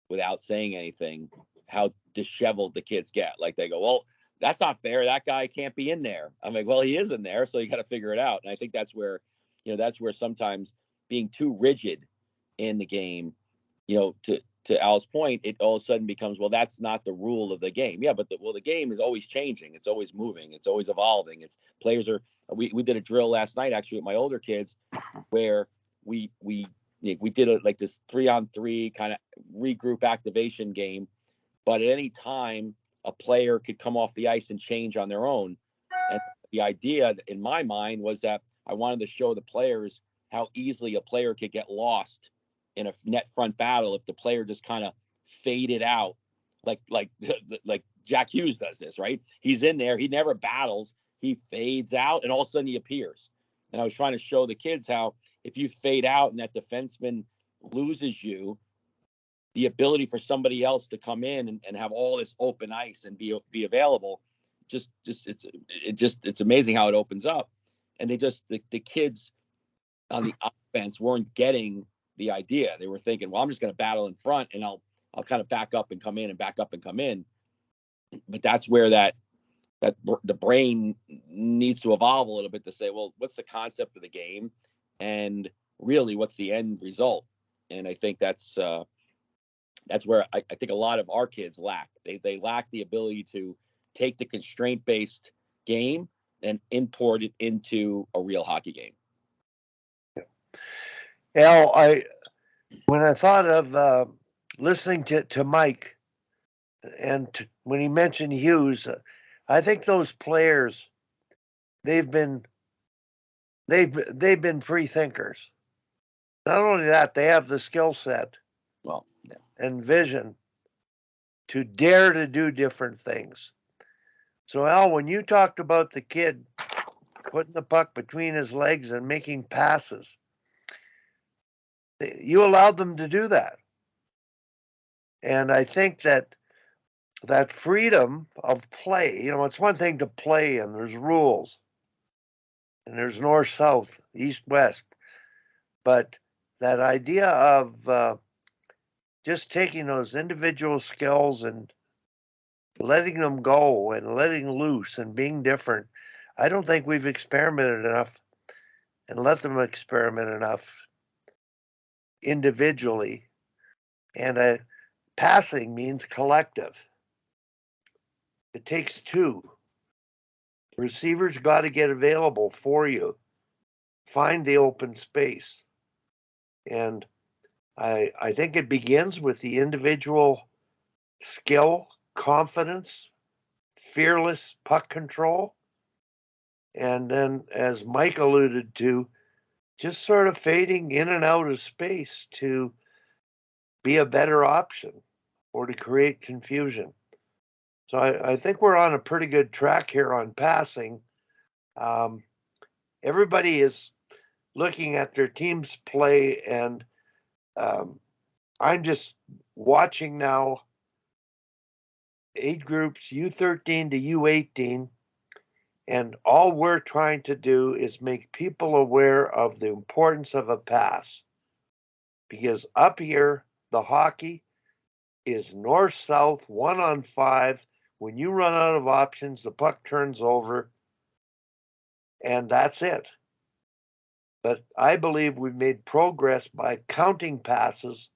without saying anything, how disheveled the kids get. Like, they go, well, that's not fair. That guy can't be in there. I'm like, well, he is in there, so you got to figure it out. And I think that's where sometimes being too rigid in the game, to Al's point, it all of a sudden becomes, well, that's not the rule of the game. Yeah, but the game is always changing. It's always moving. It's always evolving. It's players are. We did a drill last night actually with my older kids, where we did like this 3-on-3 kind of regroup activation game, but at any time a player could come off the ice and change on their own. And the idea in my mind was that I wanted to show the players how easily a player could get lost in a net front battle if the player just kind of faded out, like Jack Hughes does this, right? He's in there, he never battles, he fades out, and all of a sudden he appears. And I was trying to show the kids how if you fade out and that defenseman loses you, the ability for somebody else to come in and have all this open ice and be available, it's amazing how it opens up. And the kids on the offense weren't getting the idea. They were thinking, well, I'm just going to battle in front and I'll kind of back up and come in and back up and come in. But that's where that the brain needs to evolve a little bit to say, well, what's the concept of the game, and really what's the end result? And I think that's where I think a lot of our kids lack. They lack the ability to take the constraint-based game and import it into a real hockey game. Al, when I thought of listening to Mike, and when he mentioned Hughes, I think those players, they've been free thinkers. Not only that, they have the skill set, and vision to dare to do different things. So Al, when you talked about the kid putting the puck between his legs and making passes, you allowed them to do that. And I think that freedom of play, it's one thing to play and there's rules and there's north, south, east, west, but that idea of just taking those individual skills and letting them go and letting loose and being different, I don't think we've experimented enough and let them experiment enough individually. And passing means collective. It takes two. Receivers got to get available for you. Find the open space. And I think it begins with the individual skill, confidence, fearless puck control. And then, as Mike alluded to, just sort of fading in and out of space to be a better option or to create confusion. So I think we're on a pretty good track here on passing. Everybody is looking at their team's play, and I'm just watching now age groups U13 to U18. And all we're trying to do is make people aware of the importance of a pass. Because up here, the hockey is north-south, 1-on-5. When you run out of options, the puck turns over, and that's it. But I believe we've made progress by counting passes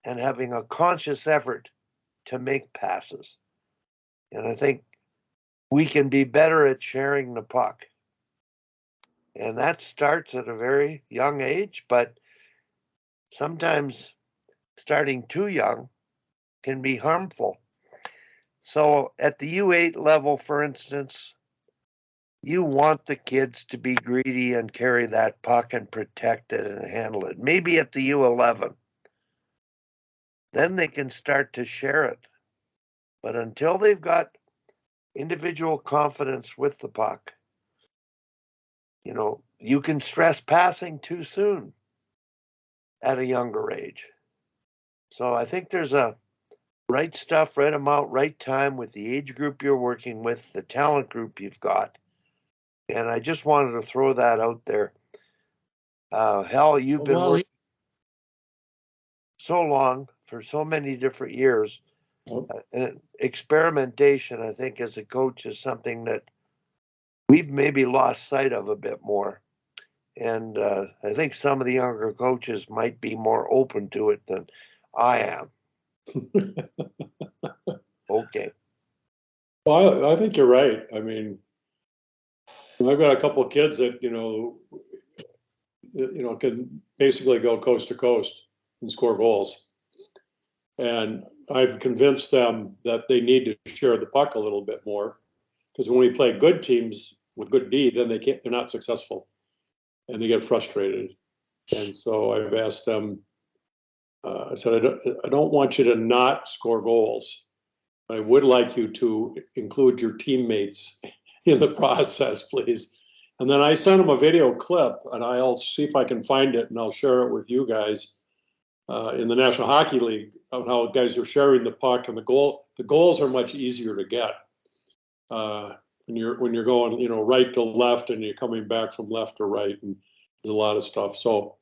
and having a conscious effort to make passes. And I think we can be better at sharing the puck. And that starts at a very young age, but sometimes starting too young can be harmful. So at the U8 level, for instance, you want the kids to be greedy and carry that puck and protect it and handle it. Maybe at the U11, then they can start to share it. But until they've got individual confidence with the puck, you can stress passing too soon at a younger age. So I think there's a right stuff, right amount, right time with the age group you're working with, the talent group you've got. And I just wanted to throw that out there. Hal, you've been working so long for so many different years. And experimentation, I think, as a coach is something that we've maybe lost sight of a bit more. And I think some of the younger coaches might be more open to it than I am. Okay. Well, I think you're right. I mean, I've got a couple of kids that, can basically go coast to coast and score goals. And I've convinced them that they need to share the puck a little bit more, because when we play good teams with good D, then they're not successful and they get frustrated. And so I've asked them, I said, I don't want you to not score goals. I would like you to include your teammates in the process, please. And then I sent them a video clip, and I'll see if I can find it, and I'll share it with you guys in the National Hockey League of how guys are sharing the puck, and the goals are much easier to get when you're going, right to left, and you're coming back from left to right, and there's a lot of stuff. So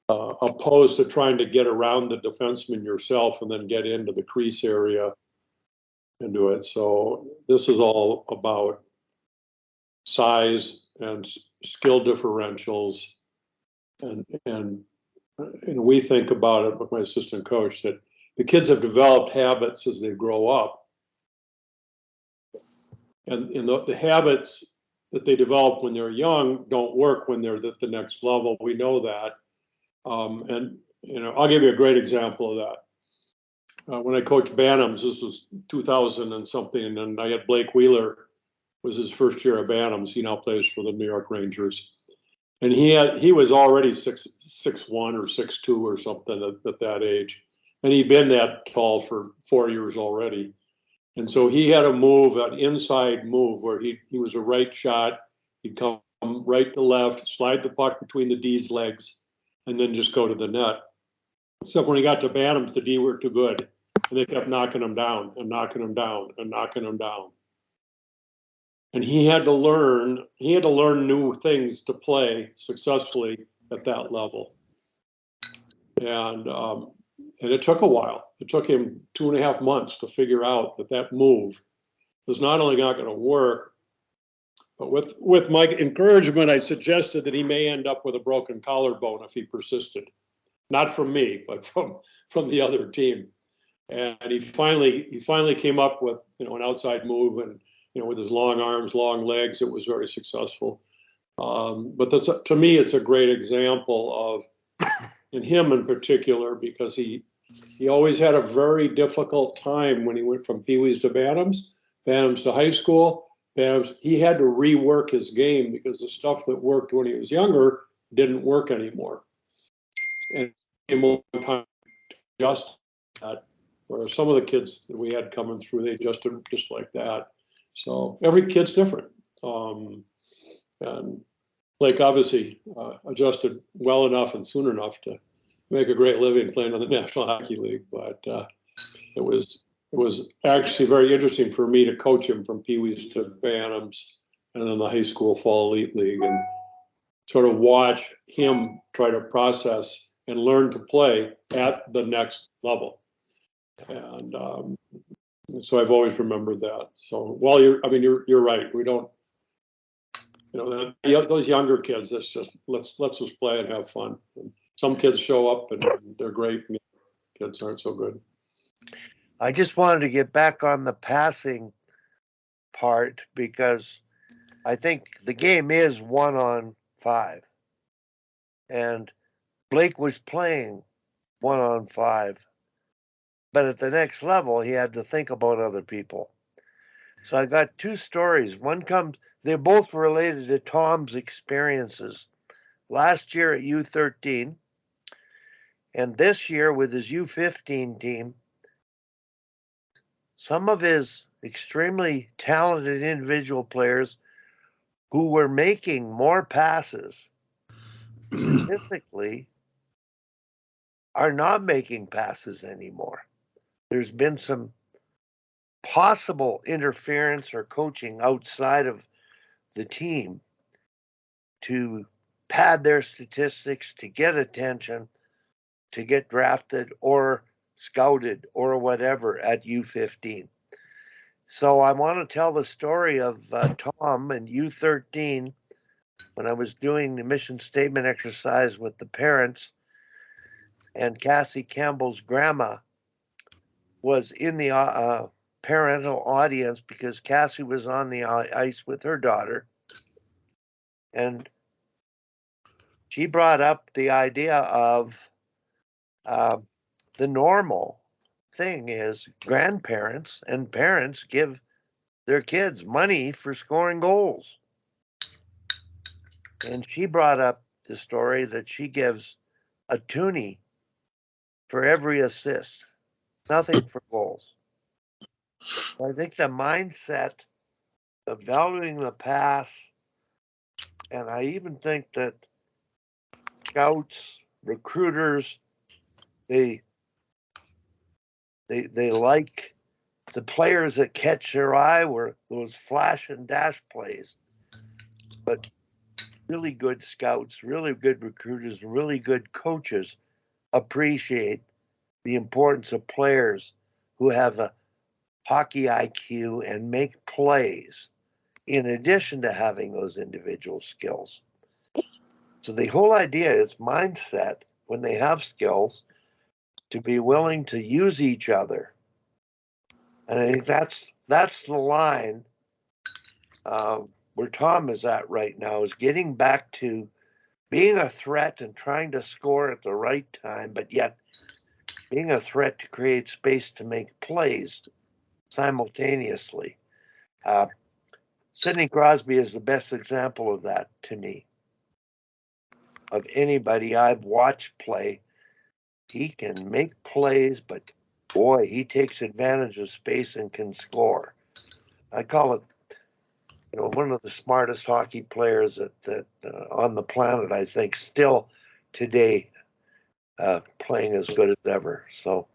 opposed to trying to get around the defenseman yourself and then get into the crease area and do it. So this is all about size and skill differentials, and we think about it with my assistant coach that the kids have developed habits as they grow up, and the habits that they develop when they're young don't work when they're at the next level. We know that, and I'll give you a great example of that. When I coached Bantams, this was 2000 and something, and then I had Blake Wheeler. Was his first year at Bantams. He now plays for the New York Rangers, and he was already 6'1" or 6'2" or something at that age, and he'd been that tall for 4 years already. And so he had an inside move where he was a right shot. He'd come right to left, slide the puck between the D's legs, and then just go to the net. Except when he got to Bantams, the D were too good, and they kept knocking him down and knocking him down and knocking him down. And he had to learn new things to play successfully at that level. And it took a while. It took him 2.5 months to figure out that move was not only not going to work, but with my encouragement, I suggested that he may end up with a broken collarbone if he persisted. Not from me, but from the other team. And he finally came up with an outside move, and with his long arms, long legs, it was very successful. But to me, it's a great example of, in him in particular, because he always had a very difficult time when he went from Pee-wees to Bantams to high school. He had to rework his game because the stuff that worked when he was younger didn't work anymore. And it took him a long time to adjust that. Whereas some of the kids that we had coming through, they adjusted just like that. So every kid's different. And Blake obviously adjusted well enough and soon enough to make a great living playing in the National Hockey League. But it was it was actually very interesting for me to coach him from Pee-wees to Bantams and then the high school fall elite league, and sort of watch him try to process and learn to play at the next level. And so I've always remembered that. So while you're right. We don't, those younger kids, let's just play and have fun. And some kids show up and they're great, and kids aren't so good. I just wanted to get back on the passing part because I think the game is 1-on-5. And Blake was playing 1-on-5. But at the next level, he had to think about other people. So I got two stories. They're both related to Tom's experiences last year at U13 and this year with his U15 team. Some of his extremely talented individual players who were making more passes statistically are not making passes anymore. There's been some possible interference or coaching outside of the team to pad their statistics, to get attention, to get drafted or scouted or whatever at U15. So I want to tell the story of Tom and U13 when I was doing the mission statement exercise with the parents, and Cassie Campbell's grandma was in the parental audience because Cassie was on the ice with her daughter. And she brought up the idea of the normal thing is grandparents and parents give their kids money for scoring goals. And she brought up the story that she gives a toonie for every assist, nothing for goals. I think the mindset of valuing the pass, and I even think that scouts, recruiters, they like the players that catch their eye were those flash and dash plays. But really good scouts, really good recruiters, really good coaches appreciate the importance of players who have a hockey IQ and make plays in addition to having those individual skills. So the whole idea is mindset when they have skills to be willing to use each other. And I think that's the line where Tom is at right now, is getting back to being a threat and trying to score at the right time, but yet being a threat to create space to make plays simultaneously. Sidney Crosby is the best example of that to me. Of anybody I've watched play, he can make plays, but boy, he takes advantage of space and can score. I call it, one of the smartest hockey players that on the planet. I think still today, playing as good as ever. So,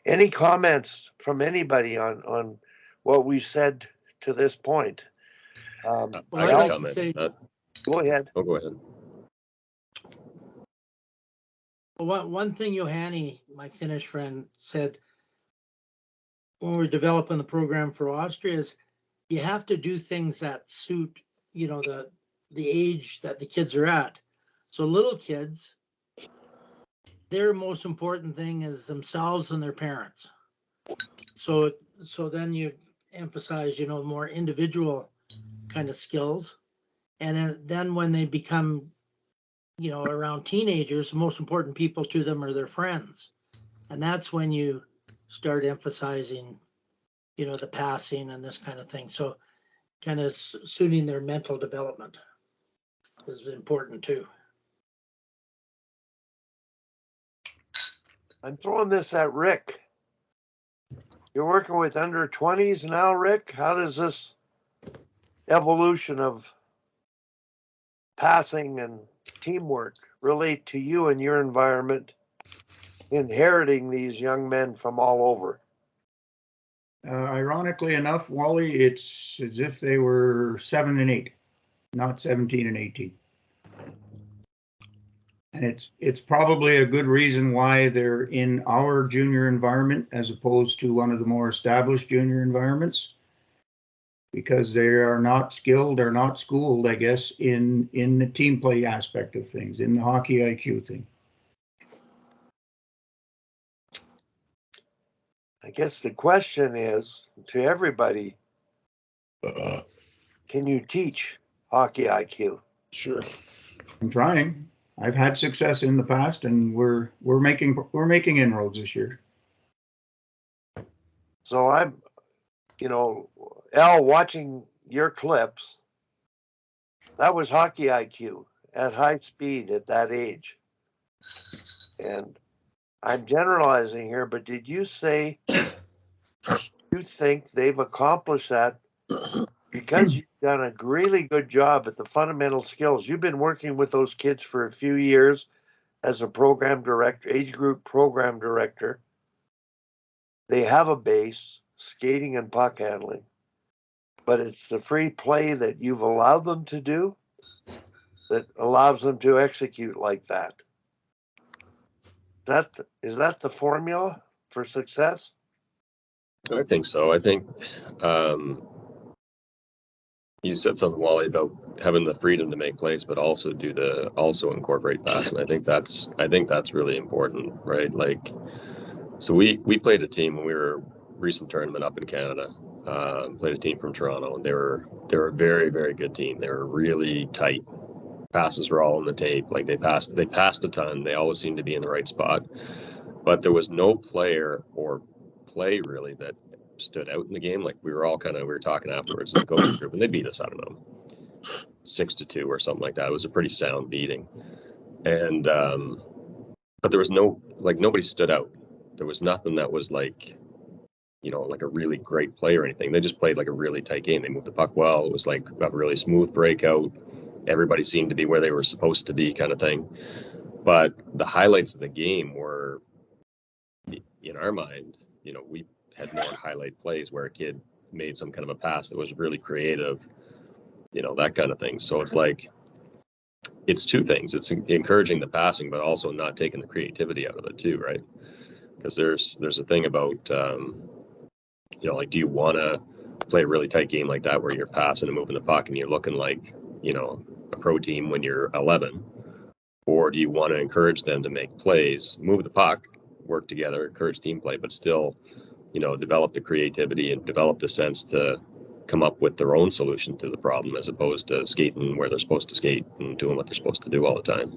any comments from anybody on what we've said to this point? Well, I I'd got a like to comment. say, Go ahead. Oh, go ahead. well, one thing Johanny, my Finnish friend, said when we're developing the program for Austria is you have to do things that suit, the age that the kids are at. So little kids, their most important thing is themselves and their parents. So then you emphasize, more individual kind of skills. And then when they become, around teenagers, the most important people to them are their friends. And that's when you start emphasizing, the passing and this kind of thing. So kind of suiting their mental development is important too. I'm throwing this at Rick. You're working with under 20s now, Rick. How does this evolution of passing and teamwork relate to you and your environment, inheriting these young men from all over? Ironically enough, Wally, it's as if they were 7 and 8, not 17 and 18. And it's probably a good reason why they're in our junior environment as opposed to one of the more established junior environments, because they are not skilled or not schooled, I guess, in the team play aspect of things, in the hockey IQ thing. I guess the question is to everybody, can you teach hockey IQ? Sure. I'm trying. I've had success in the past, and we're making inroads this year. So I'm, Al, watching your clips, that was hockey IQ at high speed at that age. And I'm generalizing here, but did you say you think they've accomplished that because you've done a really good job at the fundamental skills? You've been working with those kids for a few years as a program director, age group program director. They have a base, skating and puck handling, but it's the free play that you've allowed them to do that allows them to execute like that. Is that the formula for success? I think so. I think you said something, Wally, about having the freedom to make plays, but also also incorporate pass, and I think that's really important, right? Like, so we played a team when we were recent tournament up in Canada. Played a team from Toronto, and they were a very, very good team. They were really tight. Passes were all on the tape. Like they passed a ton. They always seemed to be in the right spot, but there was no player or play really that stood out in the game. Like we were talking afterwards as a coaching group, and they beat us, I don't know, 6-2 or something like that. It was a pretty sound beating. And but there was nobody stood out. There was nothing that was like a really great play or anything. They just played like a really tight game. They moved the puck well. It was like a really smooth breakout. Everybody seemed to be where they were supposed to be, kind of thing. But the highlights of the game were, in our mind, we had more highlight plays where a kid made some kind of a pass that was really creative, that kind of thing. So it's like, it's two things. It's encouraging the passing, but also not taking the creativity out of it too, right? Because there's a thing about, like, do you want to play a really tight game like that where you're passing and moving the puck and you're looking like, a pro team when you're 11? Or do you want to encourage them to make plays, move the puck, work together, encourage team play, but still, develop the creativity and develop the sense to come up with their own solution to the problem, as opposed to skating where they're supposed to skate and doing what they're supposed to do all the time.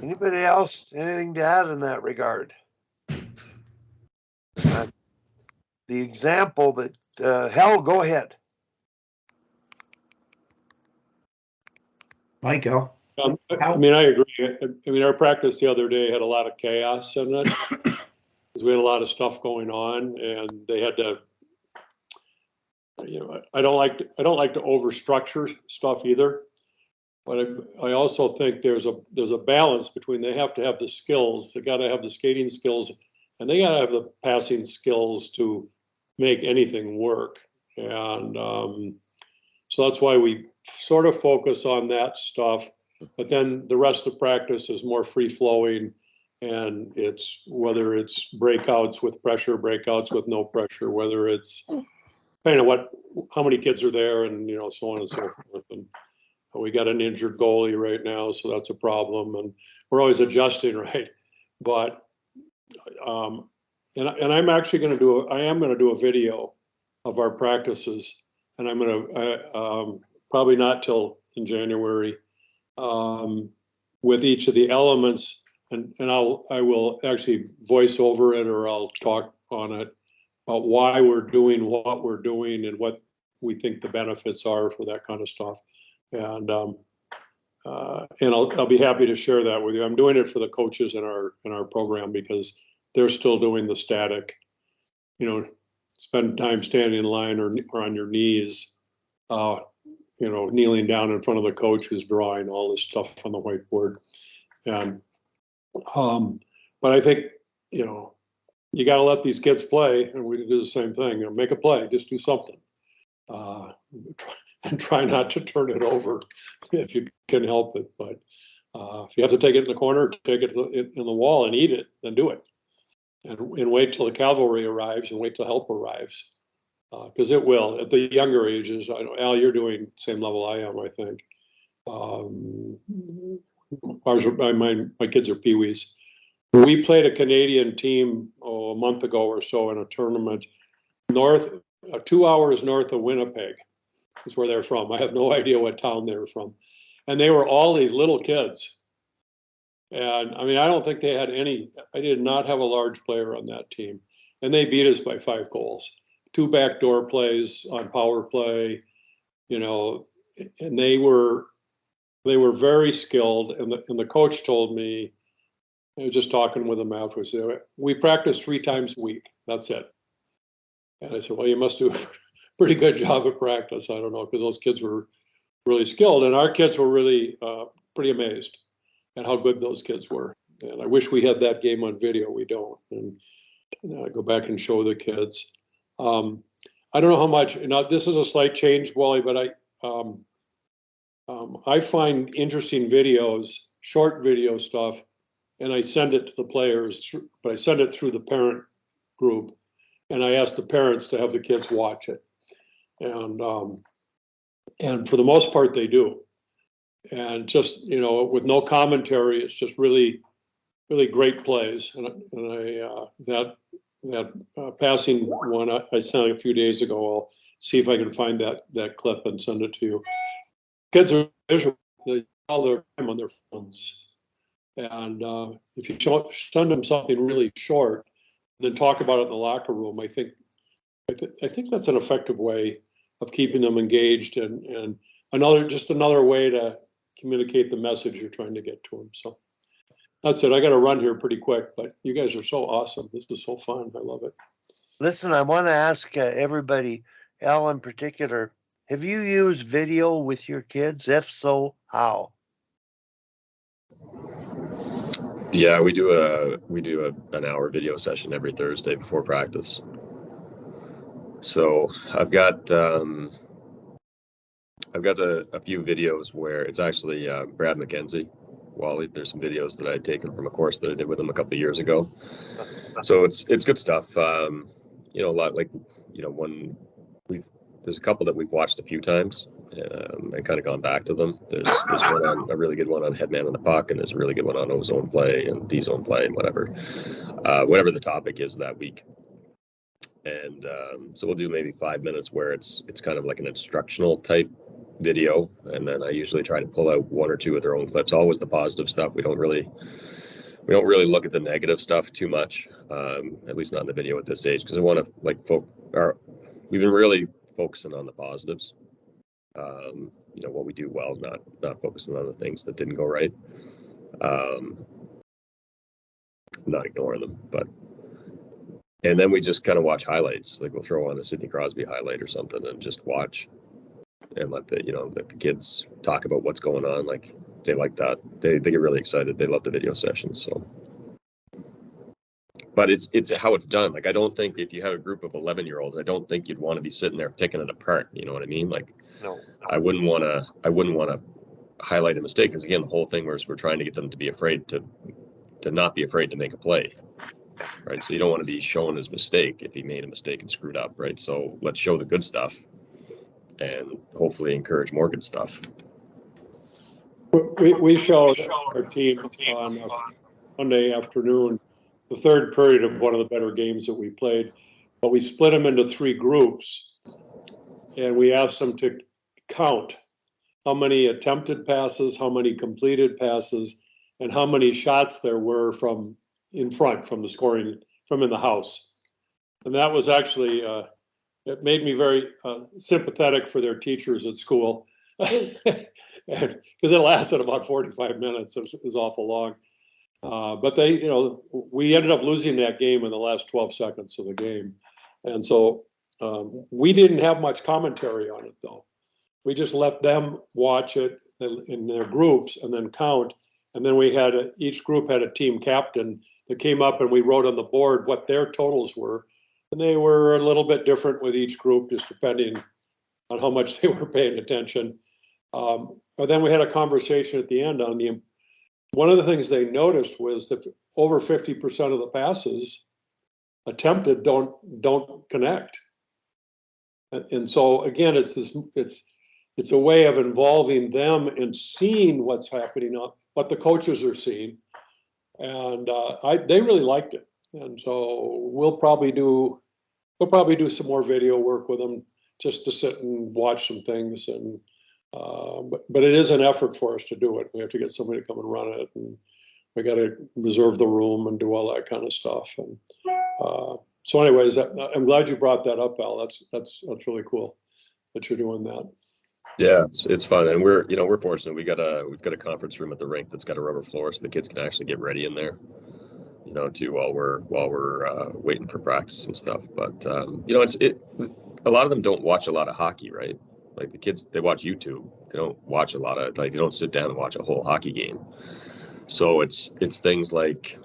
Anybody else? Anything to add in that regard? The example that, Hell, go ahead. Mike, Al. I mean, I agree. I mean, our practice the other day had a lot of chaos in it because we had a lot of stuff going on, and they had to. I don't like to overstructure stuff either, but I also think there's a balance between they have to have the skills, they got to have the skating skills, and they got to have the passing skills to make anything work. And so that's why we sort of focus on that stuff. But then the rest of practice is more free flowing, and it's whether it's breakouts with pressure, breakouts with no pressure, whether it's how many kids are there, and so on and so forth. And we got an injured goalie right now, so that's a problem, and we're always adjusting, right? But and I'm actually going to do a video of our practices, and I'm going to probably not till in January. With each of the elements, and I will actually voice over it, or I'll talk on it about why we're doing what we're doing and what we think the benefits are for that kind of stuff. And I'll be happy to share that with you. I'm doing it for the coaches in our program because they're still doing the static, spend time standing in line or on your knees, kneeling down in front of the coach who's drawing all this stuff on the whiteboard. And but I think you know, you got to let these kids play, and we do the same thing. You know, make a play, just do something, and try not to turn it over if you can help it. But if you have to take it in the corner, take it in the wall and eat it, then do it, and wait till the cavalry arrives and wait till help arrives, because it will at the younger ages. I know, Al, you're doing same level I am, I think. My kids are peewees. We played a Canadian team a month ago or so in a tournament 2 hours north of Winnipeg. Is where they're from. I have no idea what town they were from, and they were all these little kids. And I mean, I don't think they had any. I did not have a large player on that team, and they beat us by 5 goals. 2 backdoor plays on power play, you know, and they were very skilled. And the coach told me, I was just talking with them afterwards, we practice 3 times a week. That's it. And I said, well, you must do a pretty good job at practice. I don't know, because those kids were really skilled, and our kids were really pretty amazed at how good those kids were. And I wish we had that game on video. We don't. And go back and show the kids. I don't know how much. Now, this is a slight change, Wally, but I find interesting videos, short video stuff, and I send it to the players, but I send it through the parent group, and I ask the parents to have the kids watch it. And for the most part, they do. And just, you know, with no commentary, it's just really, really great plays. And that passing one I sent a few days ago, I'll see if I can find that clip and send it to you. Kids are visual. They all their time on their phones. And if you send them something really short, and then talk about it in the locker room, I think that's an effective way of keeping them engaged, and another way to communicate the message you're trying to get to them. So that's it. I got to run here pretty quick, but you guys are so awesome. This is so fun. I love it. Listen, I want to ask everybody, Al in particular, have you used video with your kids? If so, how? Yeah, we do an hour video session every Thursday before practice. So I've got a few videos where it's actually Brad McKenzie, Wally. There's some videos that I had taken from a course that I did with him a couple of years ago. So it's good stuff. You know, a lot like, you know, there's a couple that we've watched a few times and kind of gone back to them. There's a really good one on headman on the puck, and there's a really good one on O-zone play and D-zone play and whatever the topic is that week. And so we'll do maybe 5 minutes where it's kind of like an instructional type video, and then I usually try to pull out 1 or 2 of their own clips. Always the positive stuff. We don't really look at the negative stuff too much, at least not in the video at this stage, because I want to we've been really focusing on the positives. You know, what we do well, not focusing on the things that didn't go right. Not ignoring them, but. And then we just kind of watch highlights. Like we'll throw on a Sidney Crosby highlight or something and just watch and let the kids talk about what's going on. Like they like that. They get really excited. They love the video sessions. So, but it's how it's done. Like I don't think if you have a group of 11-year-olds, I don't think you'd want to be sitting there picking it apart. You know what I mean? Like No. I wouldn't want to highlight a mistake, because again, the whole thing was we're trying to get them to be afraid to not be afraid to make a play. Right, so you don't want to be showing his mistake if he made a mistake and screwed up, right? So let's show the good stuff and hopefully encourage more good stuff. We showed our team on Monday afternoon the third period of one of the better games that we played, but we split them into 3 groups, and we asked them to count how many attempted passes, how many completed passes, and how many shots there were from in front, from the scoring, from in the house. And that was actually, it made me very sympathetic for their teachers at school, because it lasted about 45 minutes. It was awful long. But they, you know, we ended up losing that game in the last 12 seconds of the game. And so we didn't have much commentary on it, though. We just let them watch it in their groups and then count. And then we had each group had a team captain that came up and we wrote on the board what their totals were. And they were a little bit different with each group, just depending on how much they were paying attention. But then we had a conversation at the end on one of the things they noticed was that over 50% of the passes attempted don't connect. And so again, it's a way of involving them and seeing what's happening, what the coaches are seeing. And they really liked it. And so we'll probably do some more video work with them, just to sit and watch some things. And but it is an effort for us to do it. We have to get somebody to come and run it, and we got to reserve the room and do all that kind of stuff. And so anyways, I'm glad you brought that up, Al. That's really cool that you're doing that. Yeah, it's fun, and we're fortunate. We've got a conference room at the rink that's got a rubber floor, so the kids can actually get ready in there, too, while we're waiting for practice and stuff. But a lot of them don't watch a lot of hockey, right? Like the kids, they watch YouTube. They don't watch a lot of, like, they don't sit down and watch a whole hockey game. So it's things like,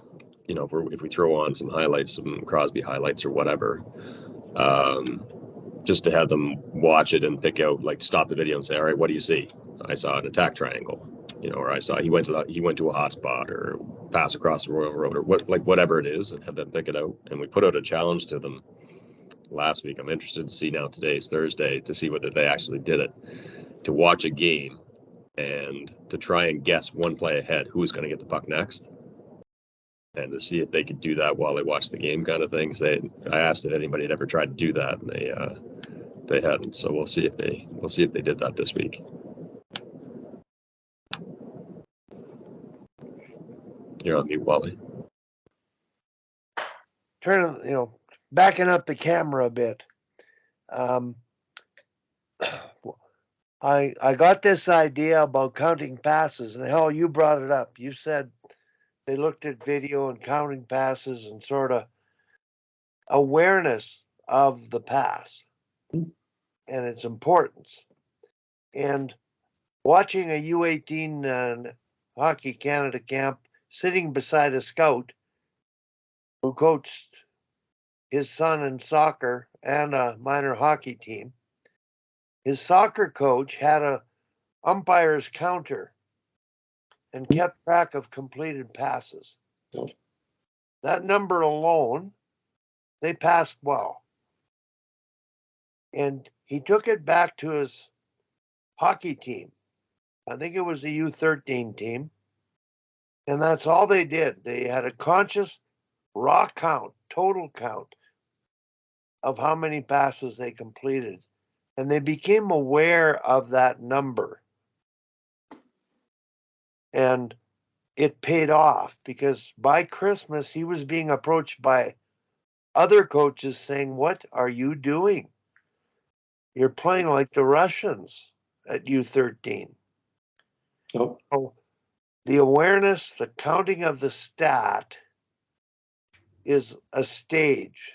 if we throw on some highlights, some Crosby highlights or whatever, just to have them watch it and pick out, like, stop the video and say, all right, what do you see? I saw an attack triangle, or I saw he went to a hot spot, or pass across the Royal Road, or whatever it is, and have them pick it out. And we put out a challenge to them last week. I'm interested to see now, today's Thursday, to see whether they actually did it, to watch a game and to try and guess one play ahead who's going to get the puck next, and to see if they could do that while they watch the game, kind of things. I asked if anybody had ever tried to do that, and they hadn't. So we'll see if they did that this week. You're on mute, Wally. Backing up the camera a bit. I got this idea about counting passes, and hell, you brought it up. You said they looked at video and counting passes and sort of awareness of the pass and its importance. And watching a U18 Hockey Canada camp, sitting beside a scout who coached his son in soccer and a minor hockey team. His soccer coach had a umpire's counter and kept track of completed passes. That number alone, they passed well. And he took it back to his hockey team. I think it was the U13 team. And that's all they did. They had a conscious raw count, total count of how many passes they completed. And they became aware of that number. And it paid off, because by Christmas, he was being approached by other coaches saying, "What are you doing? You're playing like the Russians at U13. Oh. So the awareness, the counting of the stat is a stage,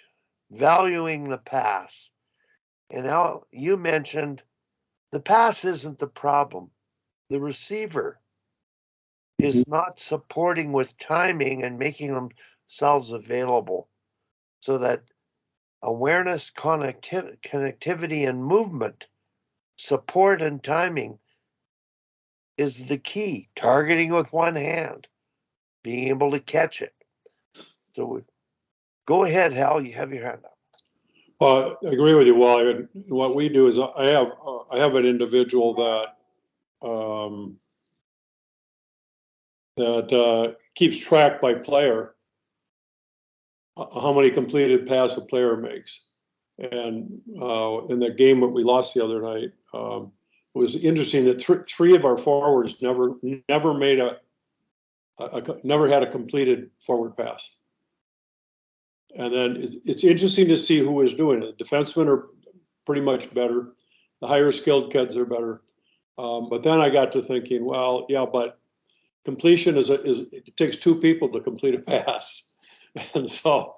valuing the pass. And now you mentioned the pass isn't the problem. The receiver is not supporting with timing and making themselves available, so that awareness, connectivity, and movement, support and timing is the key. Targeting with one hand, being able to catch it. So go ahead, Hal, you have your hand up. Well, I agree with you, Wally. What we do is I have an individual that keeps track by player how many completed pass a player makes. And in the game that we lost the other night, it was interesting that three of our forwards never made never had a completed forward pass. And then it's interesting to see who is doing it. Defensemen are pretty much better. The higher skilled kids are better. But then I got to thinking, well, yeah, but completion it takes two people to complete a pass. And so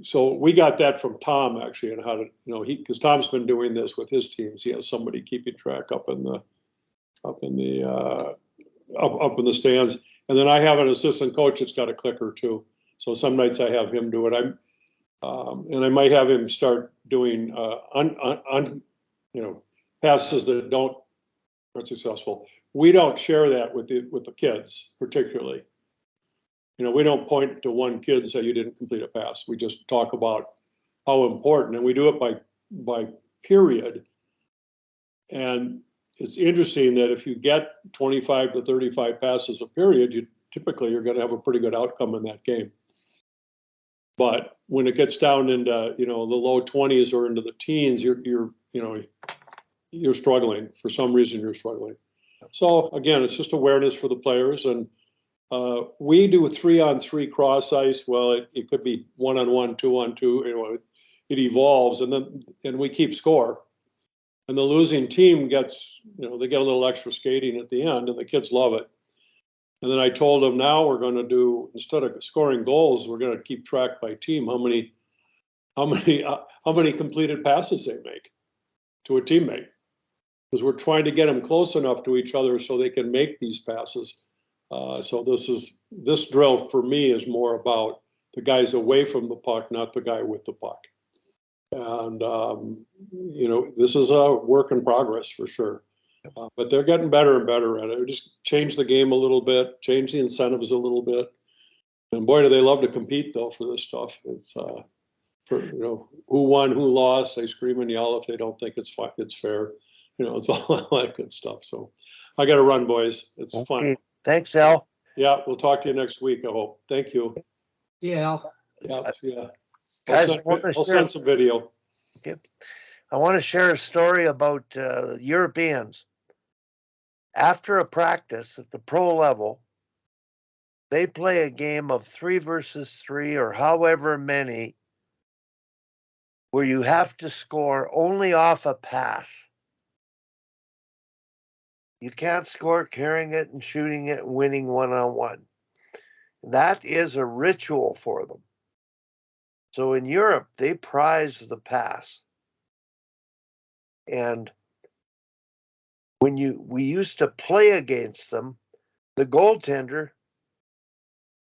so we got that from Tom, actually, and how to, because Tom's been doing this with his teams. He has somebody keeping track up in the stands. And then I have an assistant coach that's got a clicker too. So some nights I have him do it. And I might have him start doing passes that aren't successful. We don't share that with the kids particularly. We don't point to one kid and say you didn't complete a pass. We just talk about how important, and we do it by period. And it's interesting that if you get 25 to 35 passes a period, you're going to have a pretty good outcome in that game. But when it gets down into the low 20s or into the teens, you're struggling. For some reason, you're struggling. So again, it's just awareness for the players. And we do 3-on-3 cross ice. Well, it could be 1-on-1, 2-on-2. It evolves, and we keep score. And the losing team gets, they get a little extra skating at the end, and the kids love it. And then I told them, now we're going to do, instead of scoring goals, we're going to keep track by team how many completed passes they make to a teammate, because we're trying to get them close enough to each other so they can make these passes. So this drill for me is more about the guys away from the puck, not the guy with the puck. And this is a work in progress for sure. But they're getting better and better at it. We just change the game a little bit, change the incentives a little bit. And boy, do they love to compete though for this stuff. It's who won, who lost. They scream and yell if they don't think it's fair. It's all that good stuff. So I got to run, boys. It's fun. Thanks, Al. Yeah, we'll talk to you next week, I hope. Thank you. Yeah, Al. Yeah. Guys, I'll send some video. Okay. I want to share a story about Europeans. After a practice at the pro level, they play a game of 3 versus 3 or however many, where you have to score only off a pass. You can't score carrying it and shooting it and winning 1-on-1. That is a ritual for them. So in Europe, they prize the pass. And when we used to play against them, the goaltender,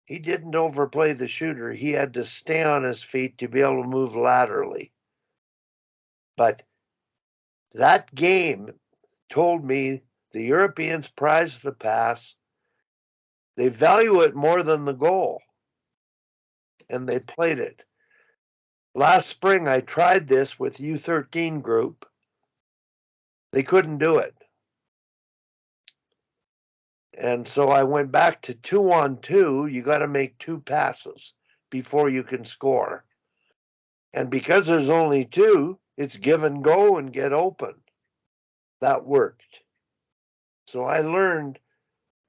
he didn't overplay the shooter. He had to stay on his feet to be able to move laterally. But that game told me the Europeans prize the pass. They value it more than the goal. And they played it. Last spring, I tried this with U13 group. They couldn't do it. And so I went back to 2-on-2. You got to make 2 passes before you can score. And because there's only 2, it's give and go and get open. That worked. So I learned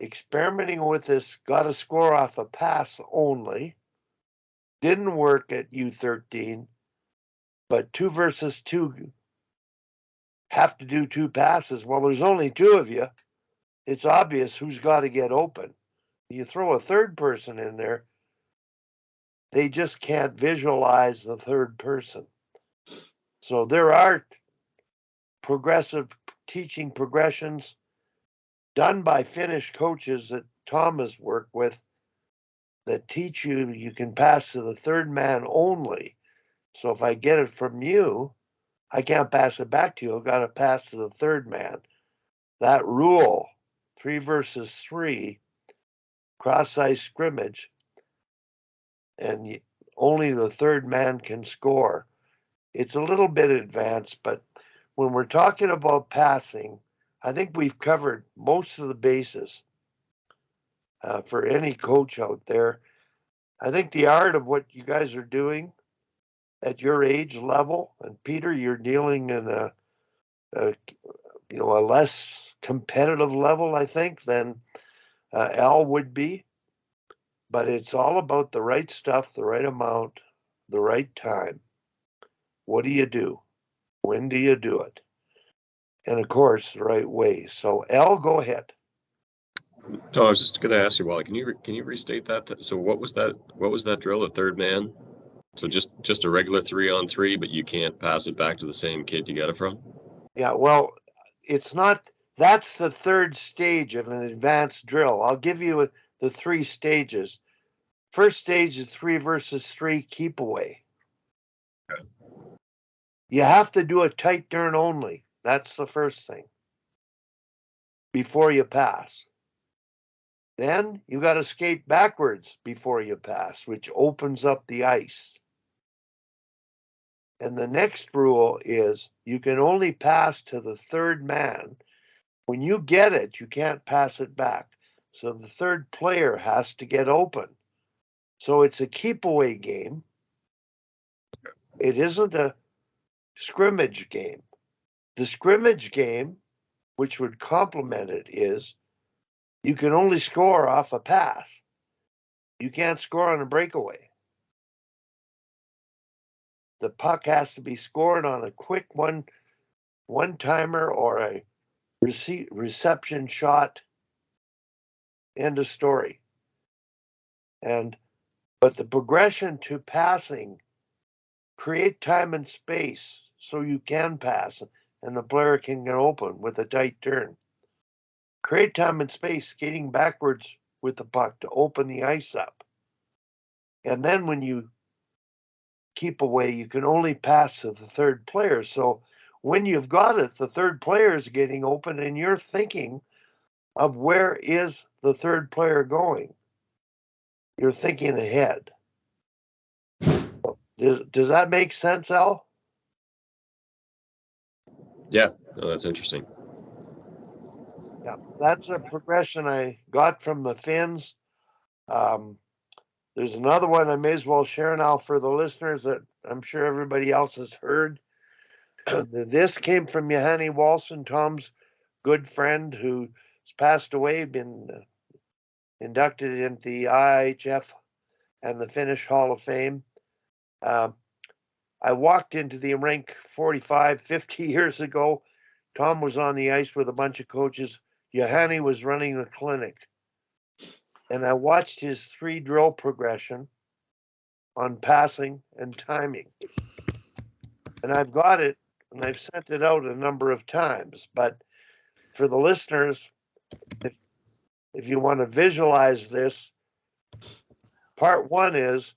experimenting with this, got to score off a pass only. Didn't work at U13, but 2 versus 2 have to do 2 passes. Well, there's only 2 of you. It's obvious who's got to get open. You throw a third person in there, they just can't visualize the third person. So there are progressive teaching progressions done by Finnish coaches that Tom has worked with that teach you can pass to the third man only. So if I get it from you, I can't pass it back to you. I've got to pass to the third man. That rule, 3 versus 3, cross-ice scrimmage, and only the third man can score. It's a little bit advanced, but when we're talking about passing, I think we've covered most of the bases for any coach out there. I think the art of what you guys are doing at your age level, and Peter, you're dealing in a less competitive level, I think, than Al would be. But it's all about the right stuff, the right amount, the right time. What do you do? When do you do it? And of course, the right way. So Al, go ahead. No, I was just going to ask you, Wally, can you restate that? So what was that drill? A third man? So just a regular 3-on-3, but you can't pass it back to the same kid you got it from? Yeah, well, it's not. That's the third stage of an advanced drill. I'll give you the 3 stages. First stage is 3 versus 3 keep away. You have to do a tight turn only. That's the first thing before you pass. Then you got to skate backwards before you pass, which opens up the ice. And the next rule is you can only pass to the third man. When you get it, you can't pass it back. So the third player has to get open. So it's a keep away game. It isn't a scrimmage game. The scrimmage game, which would complement it, is you can only score off a pass. You can't score on a breakaway. The puck has to be scored on a quick one-timer or a reception shot. End of story. But the progression to passing, create time and space so you can pass and the player can get open with a tight turn. Create time and space, skating backwards with the puck to open the ice up. And then when you keep away, you can only pass to the third player. So when you've got it, the third player is getting open and you're thinking of where is the third player going. You're thinking ahead. Does that make sense, Al? Yeah, no, that's interesting. Yeah, that's a progression I got from the Finns. There's another one I may as well share now for the listeners that I'm sure everybody else has heard. This came from Johanny Walson, Tom's good friend who's passed away, been inducted into the IHF and the Finnish Hall of Fame. I walked into the rink 45, 50 years ago. Tom was on the ice with a bunch of coaches. Johanny was running the clinic. And I watched his 3 drill progression on passing and timing. And I've got it and I've sent it out a number of times. But for the listeners, if you want to visualize this, part 1 is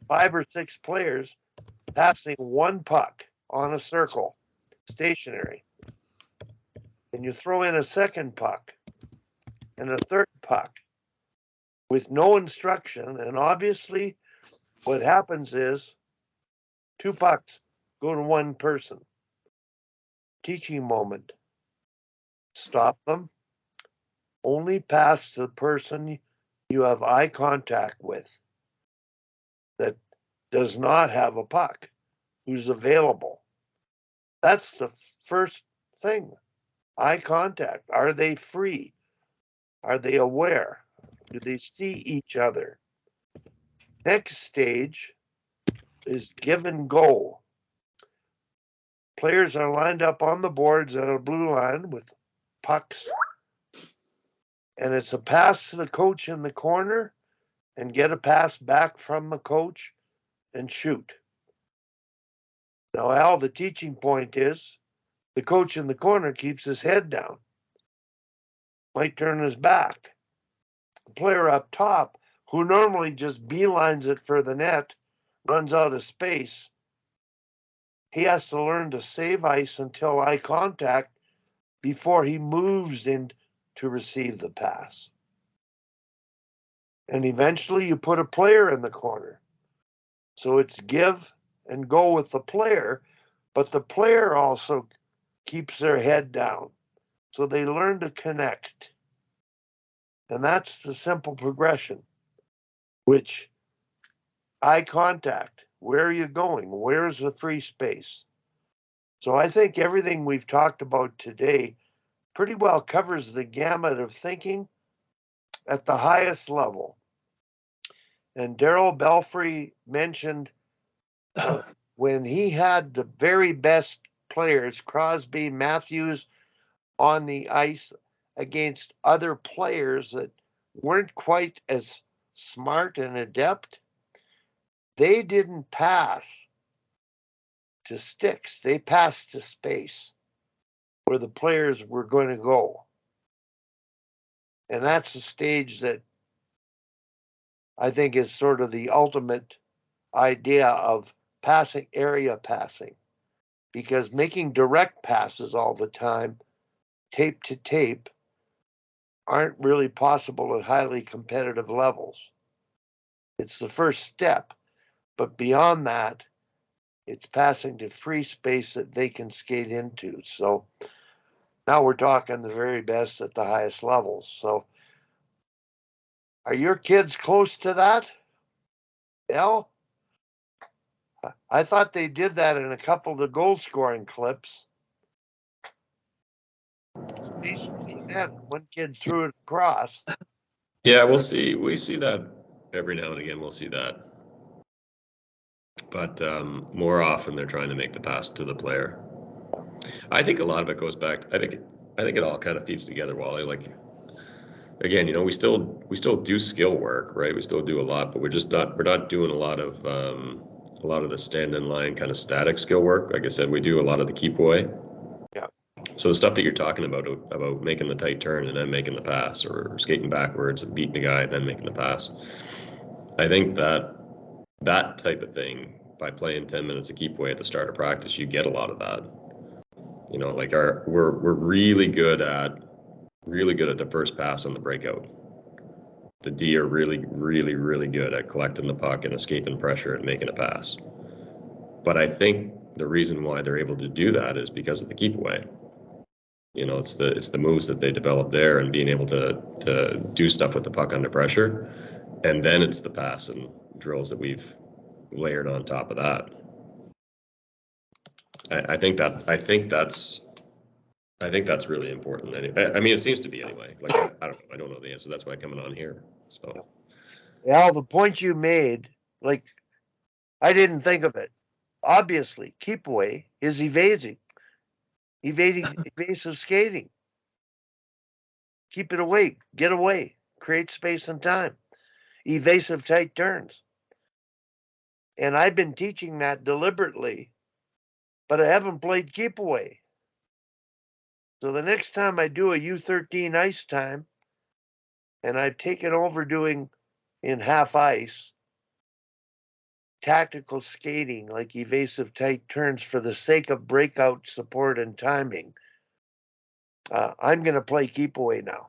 5 or 6 players passing one puck on a circle, stationary. And you throw in a second puck and a third puck with no instruction. And obviously, what happens is 2 pucks go to one person. Teaching moment. Stop them. Only pass to the person you have eye contact with that does not have a puck, who's available. That's the first thing. Eye contact. Are they free? Are they aware? Do they see each other? Next stage is give and go. Players are lined up on the boards at a blue line with pucks. And it's a pass to the coach in the corner and get a pass back from the coach and shoot. Now, Al, the teaching point is the coach in the corner keeps his head down, might turn his back. The player up top, who normally just beelines it for the net, runs out of space. He has to learn to save ice until eye contact before he moves in to receive the pass. And eventually you put a player in the corner. So it's give and go with the player, but the player also keeps their head down. So they learn to connect. And that's the simple progression, which eye contact, where are you going? Where's the free space? So I think everything we've talked about today pretty well covers the gamut of thinking at the highest level. And Darryl Belfry mentioned when he had the very best players, Crosby, Matthews, on the ice against other players that weren't quite as smart and adept, they didn't pass to sticks. They passed to space where the players were going to go. And that's the stage that I think is sort of the ultimate idea of passing, area passing, because making direct passes all the time, tape to tape, aren't really possible at highly competitive levels. It's the first step, but beyond that, it's passing to free space that they can skate into. So now we're talking the very best at the highest levels. So are your kids close to that? Al? I thought they did that in a couple of the goal scoring clips. Basically said one kid threw it across. Yeah, we'll see. We see that every now and again. We'll see that, but more often they're trying to make the pass to the player. I think a lot of it goes back. I think it all kind of feeds together, Wally. Like again, we still do skill work, right? We still do a lot, but we're not doing a lot of the stand in line kind of static skill work. Like I said, we do a lot of the keep away. Yeah. So the stuff that you're talking about making the tight turn and then making the pass, or skating backwards and beating the guy and then making the pass. I think that type of thing, by playing 10 minutes of keep away at the start of practice, you get a lot of that. Like we're really good at the first pass on the breakout. The D are really, really, really good at collecting the puck and escaping pressure and making a pass. But I think the reason why they're able to do that is because of the keep away. It's the moves that they develop there and being able to do stuff with the puck under pressure, and then it's the pass and drills that we've layered on top of that. I think that's really important. I mean, it seems to be anyway. Like I don't know the answer. That's why I'm coming on here. So, Al, the point you made, like, I didn't think of it. Obviously, keep away is evasive skating. Keep it away, get away, create space and time. Evasive tight turns. And I've been teaching that deliberately, but I haven't played keep away. So the next time I do a U13 ice time, and I've taken over doing in half ice tactical skating, like evasive tight turns for the sake of breakout support and timing, I'm going to play keep away now.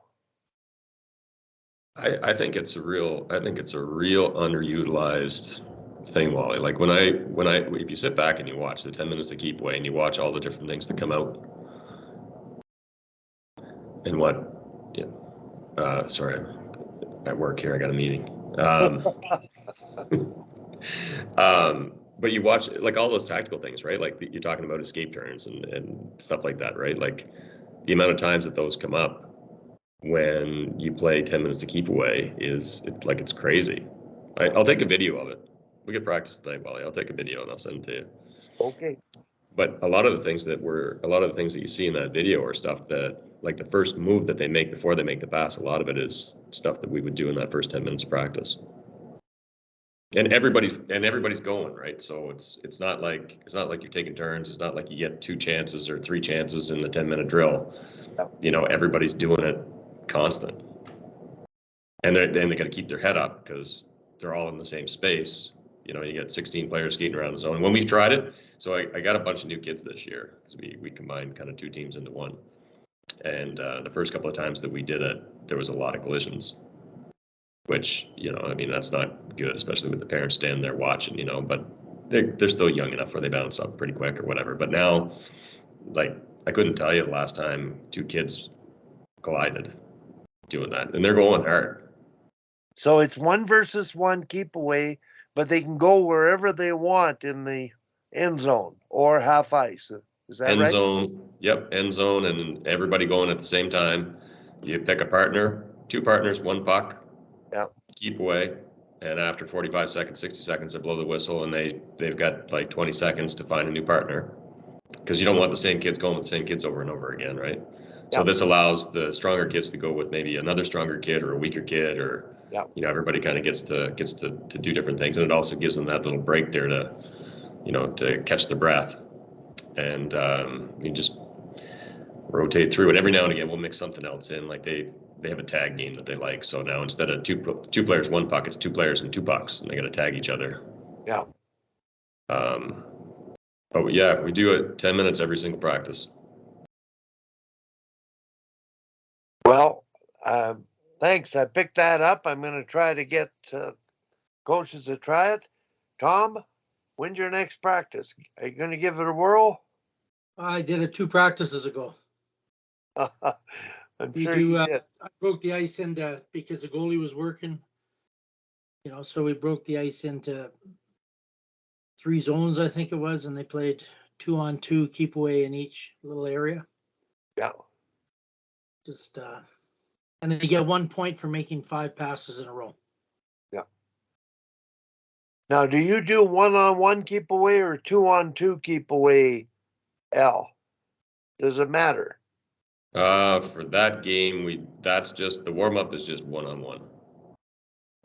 I think it's a real underutilized thing, Wally. Like if you sit back and you watch the 10 minutes of keep away and you watch all the different things that come out, and sorry, I'm at work here. I got a meeting. But you watch like all those tactical things, right? Like you're talking about escape turns and stuff like that, right? Like the amount of times that those come up when you play 10 minutes of keep away it's crazy. I'll take a video of it. We could practice tonight, Wally. I'll take a video and I'll send it to you. Okay. But a lot of the things that you see in that video are stuff that, like the first move that they make before they make the pass, a lot of it is stuff that we would do in that first 10 minutes of practice. And everybody's going, right? So it's not like you're taking turns. It's not like you get 2 chances or 3 chances in the 10-minute drill. Everybody's doing it constant. And they got to keep their head up because they're all in the same space. You get 16 players skating around the zone. When we've tried it, so I got a bunch of new kids this year because we combined kind of 2 teams into one. And the first couple of times that we did it, there was a lot of collisions, which, that's not good, especially with the parents standing there watching, but they're still young enough where they bounce up pretty quick or whatever. But now, like, I couldn't tell you the last time 2 kids collided doing that, and they're going hard. So it's 1 versus 1 keep away, but they can go wherever they want in the end zone or half ice. Is that End right? zone, yep, end zone, and everybody going at the same time. You pick a partner, 2 partners, 1 puck. Yep. Keep away, and after 45 seconds, 60 seconds, they blow the whistle, and they've got like 20 seconds to find a new partner, because you don't want the same kids going with the same kids over and over again, right? So this allows the stronger kids to go with maybe another stronger kid or a weaker kid, or everybody kind of gets to do different things, and it also gives them that little break there to catch their breath, and you just rotate through it. Every now and again we'll mix something else in, like they they have a tag game that they like. So now instead of two players, one puck, it's 2 players and 2 pucks, and they got to tag each other. Yeah. But yeah, we do it 10 minutes every single practice. Well, thanks. I picked that up. I'm going to try to get coaches to try it. Tom, when's your next practice? Are you going to give it a whirl? I did it 2 practices ago. I'm We sure do, you did. I broke the ice into, because the goalie was working, so we broke the ice into 3 zones, I think it was, and they played 2-on-2 keep away in each little area. Yeah. Just, and they get 1 point for making 5 passes in a row. Yeah. Now, do you do 1-on-1 keep away or 2-on-2 keep away, Al? Does it matter? For that game, that's just the warm up is just 1-on-1.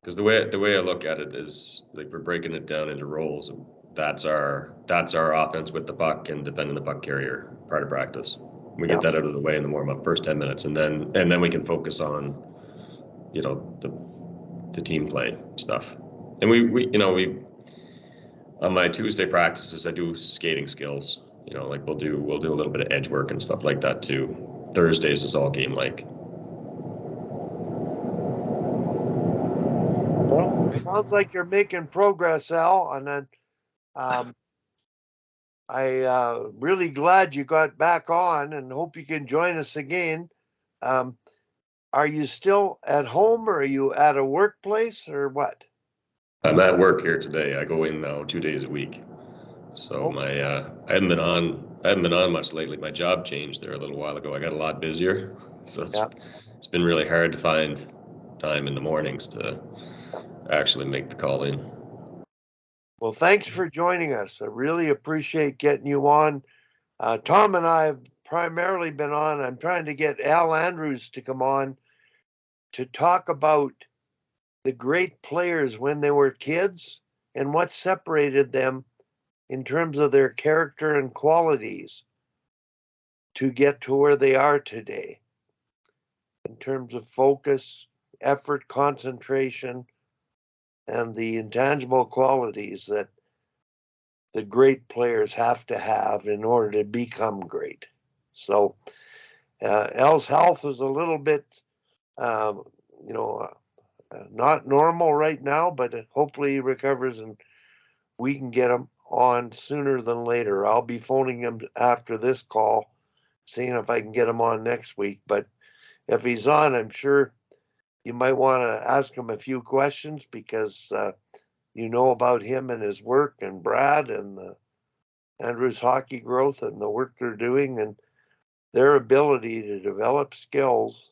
Because the way I look at it is like we're breaking it down into roles. That's our offense with the puck and defending the puck carrier part of practice. We get that out of the way in the warm up first 10 minutes, and then we can focus on, the team play stuff. And we on my Tuesday practices I do skating skills. Like we'll do a little bit of edge work and stuff like that too. Thursdays is all game like. Well, sounds like you're making progress, Al, and then I really glad you got back on and hope you can join us again. Are you still at home or are you at a workplace or what? I'm at work here today. I go in now 2 days a week. So I haven't been on much lately. My job changed there a little while ago. I got a lot busier, so it's been really hard to find time in the mornings to actually make the call in. Well, thanks for joining us. I really appreciate getting you on. Tom and I have primarily been on. I'm trying to get Al Andrews to come on to talk about the great players when they were kids and what separated them in terms of their character and qualities to get to where they are today, in terms of focus, effort, concentration, and the intangible qualities that the great players have to have in order to become great. So Al's health is a little bit, not normal right now, but hopefully he recovers and we can get him on sooner than later. I'll be phoning him after this call, seeing if I can get him on next week. But if he's on, I'm sure you might want to ask him a few questions because you know about him and his work and Brad and the Andrews Hockey Growth and the work they're doing and their ability to develop skills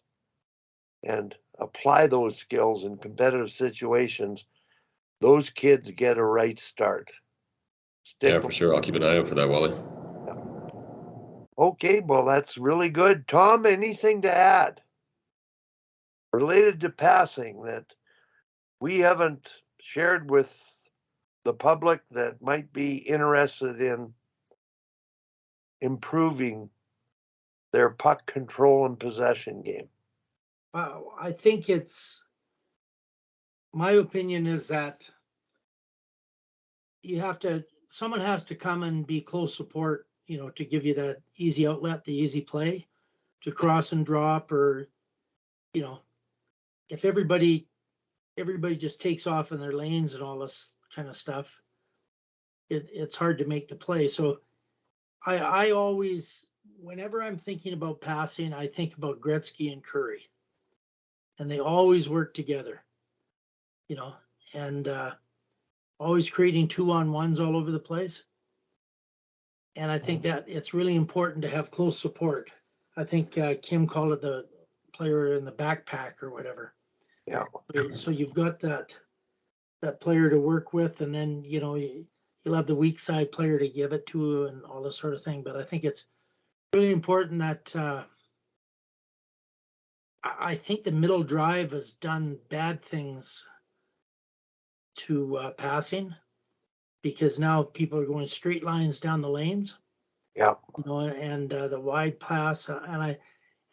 and apply those skills in competitive situations. Those kids get a right start. Yeah, for sure. I'll keep an eye out for that, Wally. Okay, well, that's really good. Tom, anything to add related to passing that we haven't shared with the public that might be interested in improving their puck control and possession game? I think my opinion is that someone has to come and be close support, to give you that easy outlet, the easy play to cross and drop, or, if everybody just takes off in their lanes and all this kind of stuff, it's hard to make the play. So I always, whenever I'm thinking about passing, I think about Gretzky and Curry, and they always work together, and always creating 2-on-1s all over the place. And I think that it's really important to have close support. I think Kim called it the player in the backpack or whatever. Yeah. So you've got that player to work with, and then you'll have the weak side player to give it to and all this sort of thing. But I think it's really important that I think the middle drive has done bad things to passing, because now people are going straight lines down the lanes. Yeah. And the wide pass, and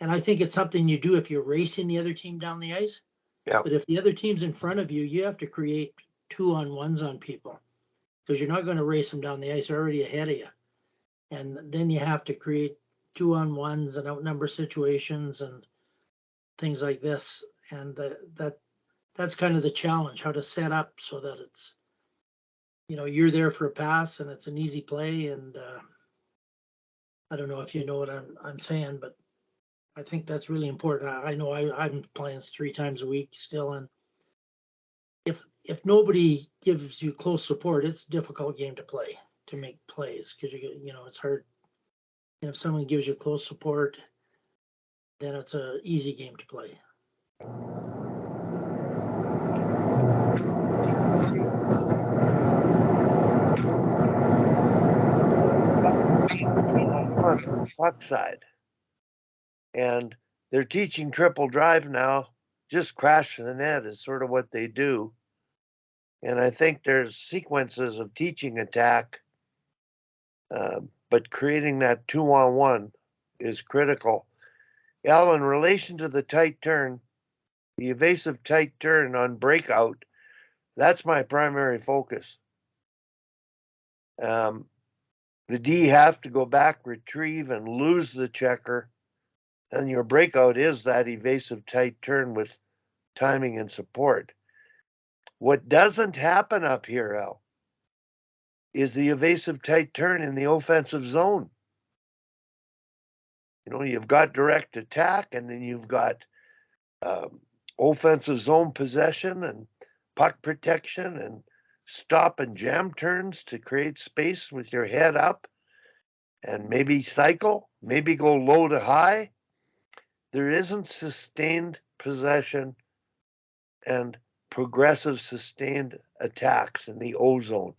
And I think it's something you do if you're racing the other team down the ice. Yeah. But if the other team's in front of you, you have to create 2-on-1s on people because you're not going to race them down the ice. They're already ahead of you. And then you have to create 2-on-1s and outnumber situations and things like this. And that's kind of the challenge, how to set up so that it's, you're there for a pass and it's an easy play. And I don't know if you know what I'm saying, but I think that's really important. I know I'm playing 3 times a week still, and if nobody gives you close support, it's a difficult game to play, to make plays, because it's hard. And if someone gives you close support, then it's an easy game to play. On the puck side. And they're teaching triple drive now. Just crash the net is sort of what they do. And I think there's sequences of teaching attack, but creating that 2-on-1 is critical. Al, in relation to the tight turn, the evasive tight turn on breakout, that's my primary focus. The D have to go back, retrieve, and lose the checker. And your breakout is that evasive tight turn with timing and support. What doesn't happen up here, Al, is the evasive tight turn in the offensive zone. You've got direct attack, and then you've got offensive zone possession and puck protection and stop and jam turns to create space with your head up and maybe cycle, maybe go low to high. There isn't sustained possession and progressive sustained attacks in the O zone.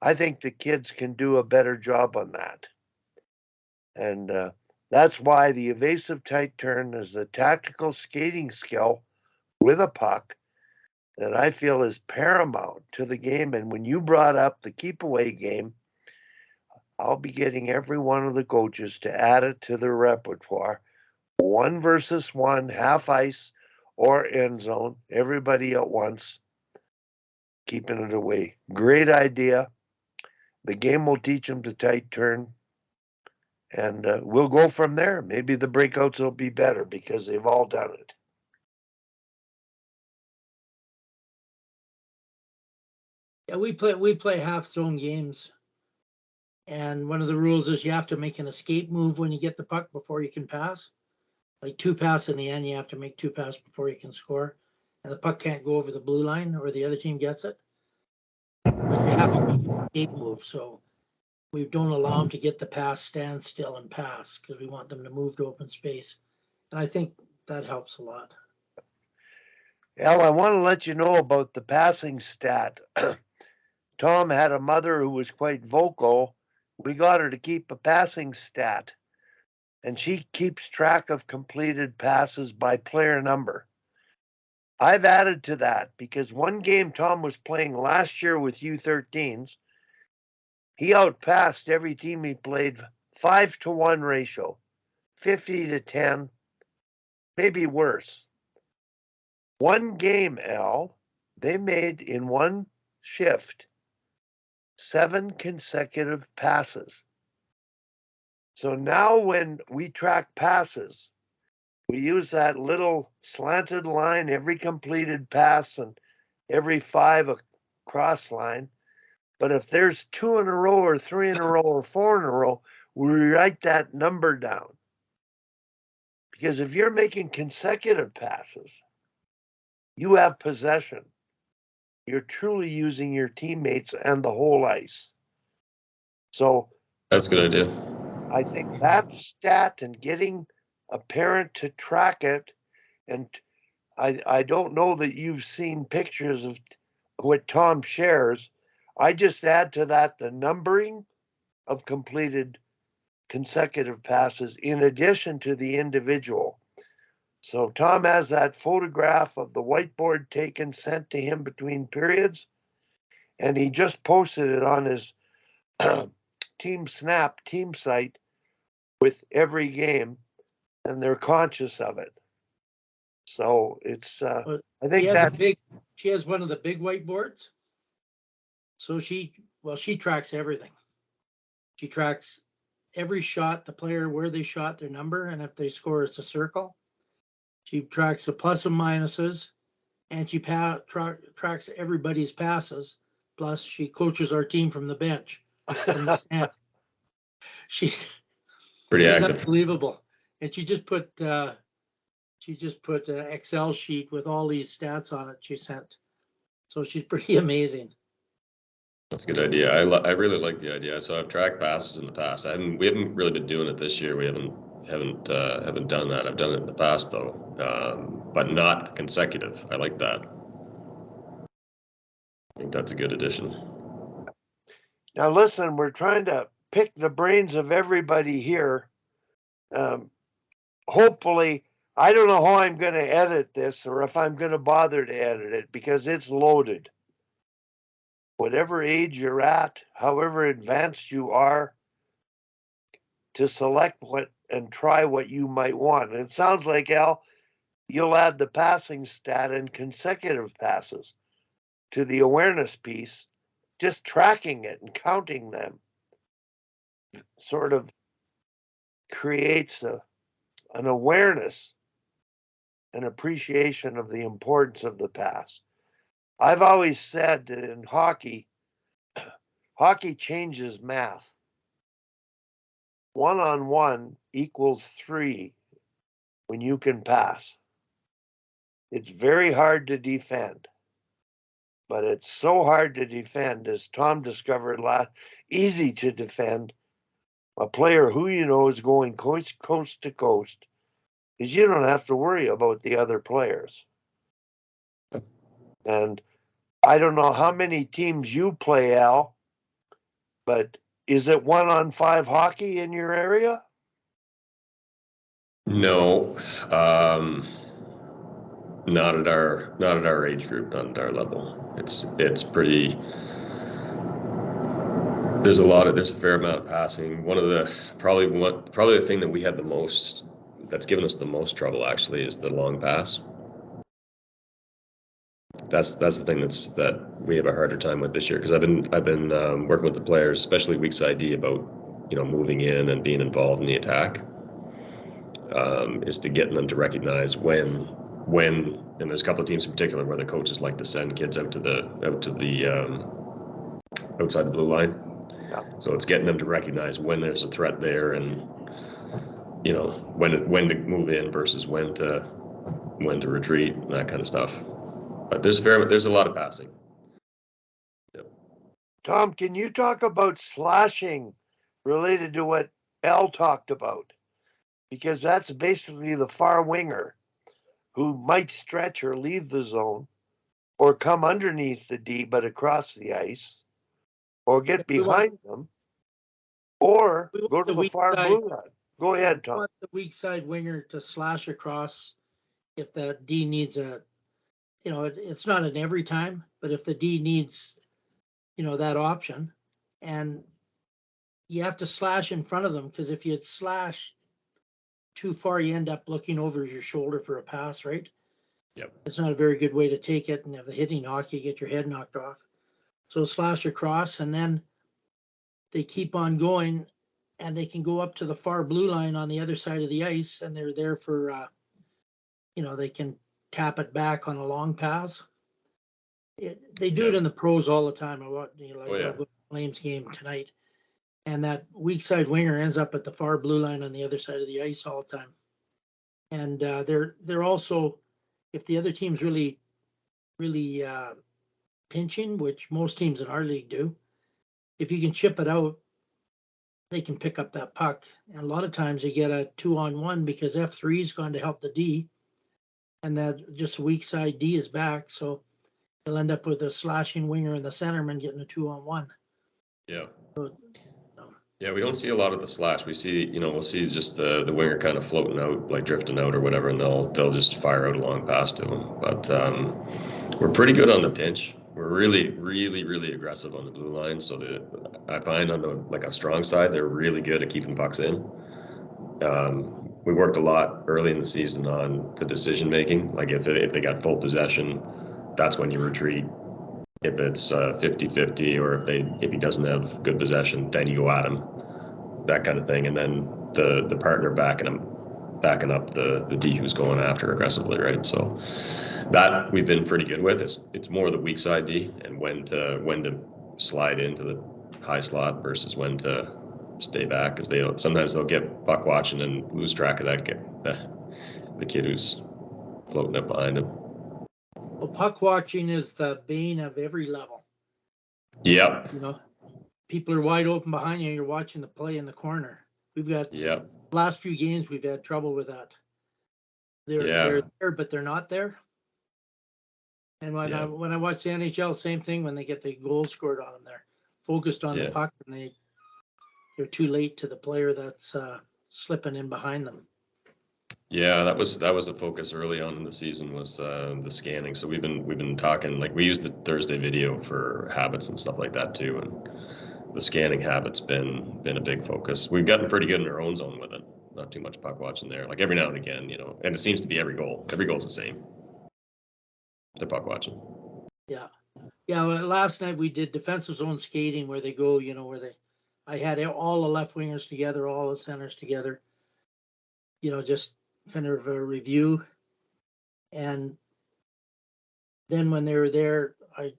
I think the kids can do a better job on that. And that's why the evasive tight turn is a tactical skating skill with a puck that I feel is paramount to the game. And when you brought up the keep away game, I'll be getting every one of the coaches to add it to their repertoire. 1 versus 1, half ice or end zone, everybody at once, keeping it away. Great idea. The game will teach them to tight turn. And we'll go from there. Maybe the breakouts will be better because they've all done it. Yeah, we play half zone games, and one of the rules is you have to make an escape move when you get the puck before you can pass. Like 2 passes in the end, you have to make 2 passes before you can score, and the puck can't go over the blue line or the other team gets it. But you have to make an escape move, so we don't allow them to get the pass, stand still, and pass because we want them to move to open space. And I think that helps a lot. Al, I want to let you know about the passing stat. Tom had a mother who was quite vocal. We got her to keep a passing stat, and she keeps track of completed passes by player number. I've added to that because one game Tom was playing last year with U13s, he outpassed every team he played 5-to-1 ratio, 50-10, maybe worse. One game, Al, they made in one shift 7 consecutive passes. So now when we track passes, we use that little slanted line, every completed pass and every 5 across line. But if there's 2 in a row or 3 in a row or 4 in a row, we write that number down. Because if you're making consecutive passes, you have possession. You're truly using your teammates and the whole ice. So That's a good idea. I think that stat and getting a parent to track it, and I don't know that you've seen pictures of what Tom shares. I just add to that the numbering of completed consecutive passes in addition to the individual. So Tom has that photograph of the whiteboard taken, sent to him between periods, and he just posted it on his Team Snap team site with every game. and they're conscious of it. So it's, But I think she has one of the big whiteboards. So she tracks everything. She tracks every shot, the player, where they shot, their number, and if they score, it's a circle. She tracks the plus and minuses, and she tracks everybody's passes. Plus, she coaches our team from the bench, from the stand. She's active. Unbelievable. And she just put an Excel sheet with all these stats on it she sent. So she's pretty amazing. That's a good idea. I really like the idea. So I've tracked passes in the past. We haven't really been doing it this year. We haven't done that. I've done it in the past though, but not consecutive. I like that. I think that's a good addition. Now listen, we're trying to pick the brains of everybody here. Hopefully, I don't know how I'm going to edit this or if I'm going to bother to edit it because it's loaded. Whatever age you're at, however advanced you are, to select what and try what you might want. And it sounds like, Al, you'll add the passing stat and consecutive passes to the awareness piece. Just tracking it and counting them sort of creates an awareness, an appreciation of the importance of the pass. I've always said that in hockey changes math. 1-on-1 equals 3 when you can pass. It's very hard to defend, but it's so hard to defend, as Tom discovered easy to defend a player who you know is going coast to coast, because you don't have to worry about the other players. And I don't know how many teams you play, Al, but is it 1-on-5 hockey in your area? No, not at our age group, not at our level. It's pretty. There's a fair amount of passing. Probably the thing that we had the most, that's given us the most trouble actually, is the long pass. That's the thing that we have a harder time with this year, because I've been working with the players, especially weak side D, about moving in and being involved in the attack. Is to getting them to recognize when and there's a couple of teams in particular where the coaches like to send kids out to the outside the blue line. Yeah. So it's getting them to recognize when there's a threat there, and when to move in versus when to retreat and that kind of stuff. But there's a lot of passing. Yep. Tom, can you talk about slashing related to what Al talked about? Because that's basically the far winger who might stretch or leave the zone or come underneath the D but across the ice, or get behind them, or go to the far blue line. Go ahead, Tom. We want the weak side winger to slash across if the D needs it's not an every time, but if the D needs, that option, and you have to slash in front of them, because if you slash too far, you end up looking over your shoulder for a pass, right? Yep. It's not a very good way to take it, and if the hitting knock, you get your head knocked off. So slash across, and then they keep on going, and they can go up to the far blue line on the other side of the ice, and they're there for, they can tap it back on a long pass. They do it in the pros all the time. Flames game tonight, and that weak side winger ends up at the far blue line on the other side of the ice all the time. And they're also, if the other team's really pinching, which most teams in our league do, if you can chip it out, they can pick up that puck. And a lot of times they get a 2-on-1 because F3 is going to help the D, and that just weak side D is back. So they'll end up with a slashing winger and the centerman getting a 2-on-1. Yeah. Yeah, we don't see a lot of the slash. We see, we'll see just the winger kind of floating out, like drifting out or whatever, and they'll just fire out a long pass to him. But we're pretty good on the pinch. We're really, really, really aggressive on the blue line. So I find on a strong side, they're really good at keeping pucks in. we worked a lot early in the season on the decision making. Like if they got full possession, that's when you retreat. If it's 50-50, or if he doesn't have good possession, then you go at him. That kind of thing. And then the partner backing up the D who's going after aggressively, right? So that we've been pretty good with. It's more the weak side D and when to slide into the high slot versus when to stay back, because sometimes they'll get puck watching and lose track of the kid who's floating up behind him. Well, puck watching is the bane of every level. Yep. You know, people are wide open behind you. You're watching the play in the corner. We've got Yep. last few games we've had trouble with that. They're there, but they're not there. And when I watch the NHL, same thing. When they get the goal scored on them, they're focused on the puck, and they're too late to the player that's slipping in behind them. Yeah, that was the focus early on in the season, was the scanning. So we've been talking, like, we use the Thursday video for habits and stuff like that too, and the scanning habit's been a big focus. We've gotten pretty good in our own zone with it. Not too much puck watching there. Like every now and again, and it seems to be every goal. Every goal's the same. The puck watching. Yeah. Yeah. Well, last night we did defensive zone skating, where they go, I had all the left wingers together, all the centers together, just kind of a review. And then when they were there, I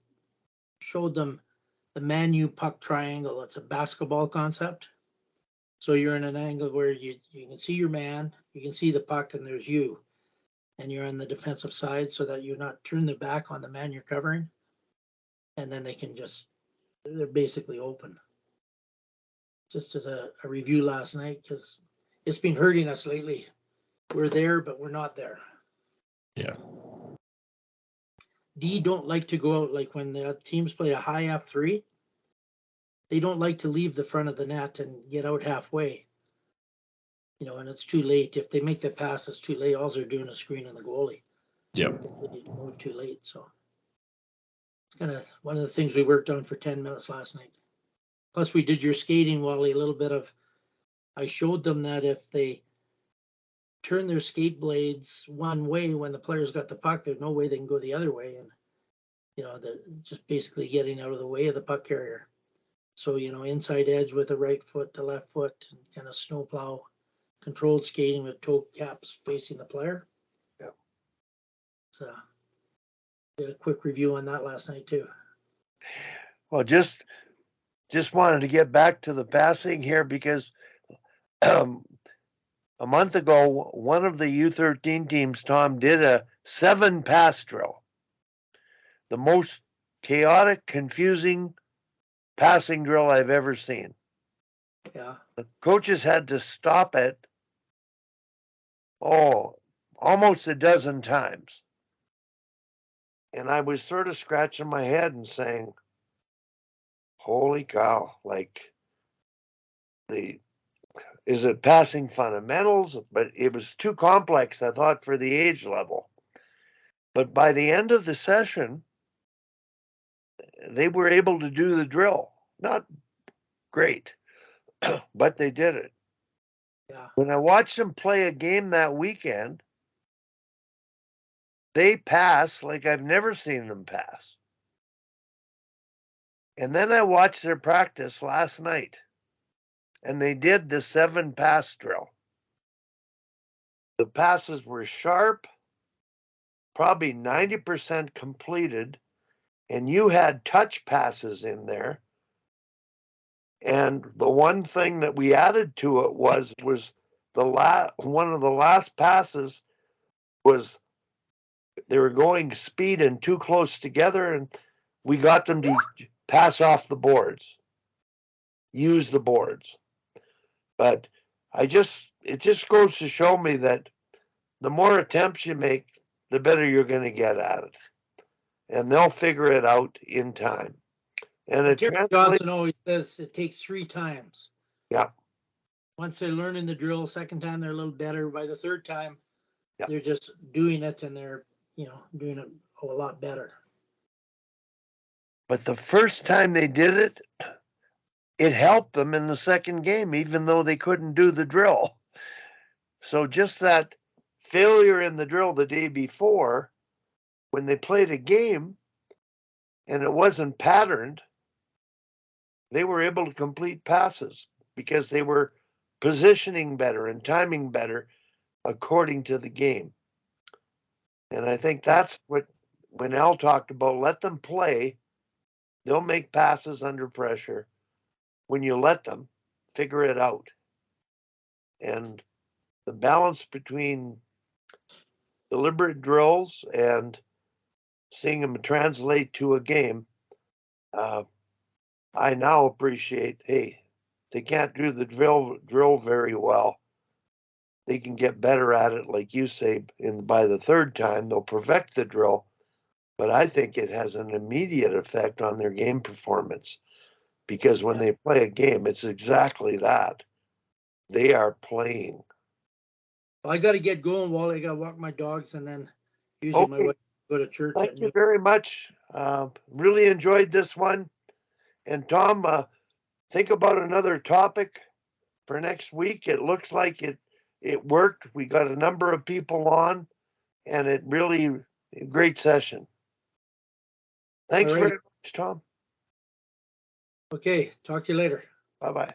showed them the man-u puck triangle. It's a basketball concept. So you're in an angle where you can see your man, you can see the puck, and there's you. And you're on the defensive side so that you're not turn their back on the man you're covering. And then they're basically open. Just as a review last night, because it's been hurting us lately. We're there, but we're not there. Yeah. D don't like to go out, like when the teams play a high F3, they don't like to leave the front of the net and get out halfway. And it's too late. If they make the pass, it's too late. All they're doing is screening the goalie. Yep. They move too late. So it's kind of one of the things we worked on for 10 minutes last night. Plus, we did your skating, Wally, a little bit of, I showed them that if they turn their skate blades one way when the players got the puck, there's no way they can go the other way. And, they're just basically getting out of the way of the puck carrier. So, inside edge with the right foot, the left foot, and kind of snowplow, controlled skating with toe caps facing the player. Yeah. So, did a quick review on that last night too. Well, just wanted to get back to the passing here, because a month ago, one of the U13 teams, Tom, did a 7-pass drill. The most chaotic, confusing passing drill I've ever seen. Yeah. The coaches had to stop it, almost a dozen times. And I was sort of scratching my head and saying, holy cow, like, is it passing fundamentals? But it was too complex, I thought, for the age level. But by the end of the session, they were able to do the drill. Not great, but they did it. Yeah. When I watched them play a game that weekend, they pass like I've never seen them pass. And then I watched their practice last night, and they did the 7-pass drill. The passes were sharp, probably 90% completed, and you had touch passes in there. And the one thing that we added to it was one of the last passes was they were going speed and too close together, and we got them to pass off the boards, use the boards. But it just goes to show me that the more attempts you make, the better you're going to get at it. And they'll figure it out in time. And Terry Johnson always says it takes 3 times. Yeah. Once they're learning the drill, second time they're a little better. By the third time, yeah, they're just doing it, and they're doing it a lot better. But the first time they did it, it helped them in the second game, even though they couldn't do the drill. So just that failure in the drill the day before, when they played a game and it wasn't patterned, they were able to complete passes because they were positioning better and timing better according to the game. And I think that's what, when Al talked about let them play, they'll make passes under pressure. When you let them, figure it out. And the balance between deliberate drills and seeing them translate to a game, I now appreciate, hey, they can't do the drill very well. They can get better at it, like you say, and by the third time they'll perfect the drill. But I think it has an immediate effect on their game performance because when they play a game, it's exactly that. They are playing. Well, I gotta get going, Wally. I gotta walk my dogs and then usually my Okay. wife go to church Thank at you noon. very much. Really enjoyed this one. And Tom, think about another topic for next week. It looks like it worked. We got a number of people on, and it really great session. Thanks All very right. much, Tom. Okay, talk to you later. Bye bye.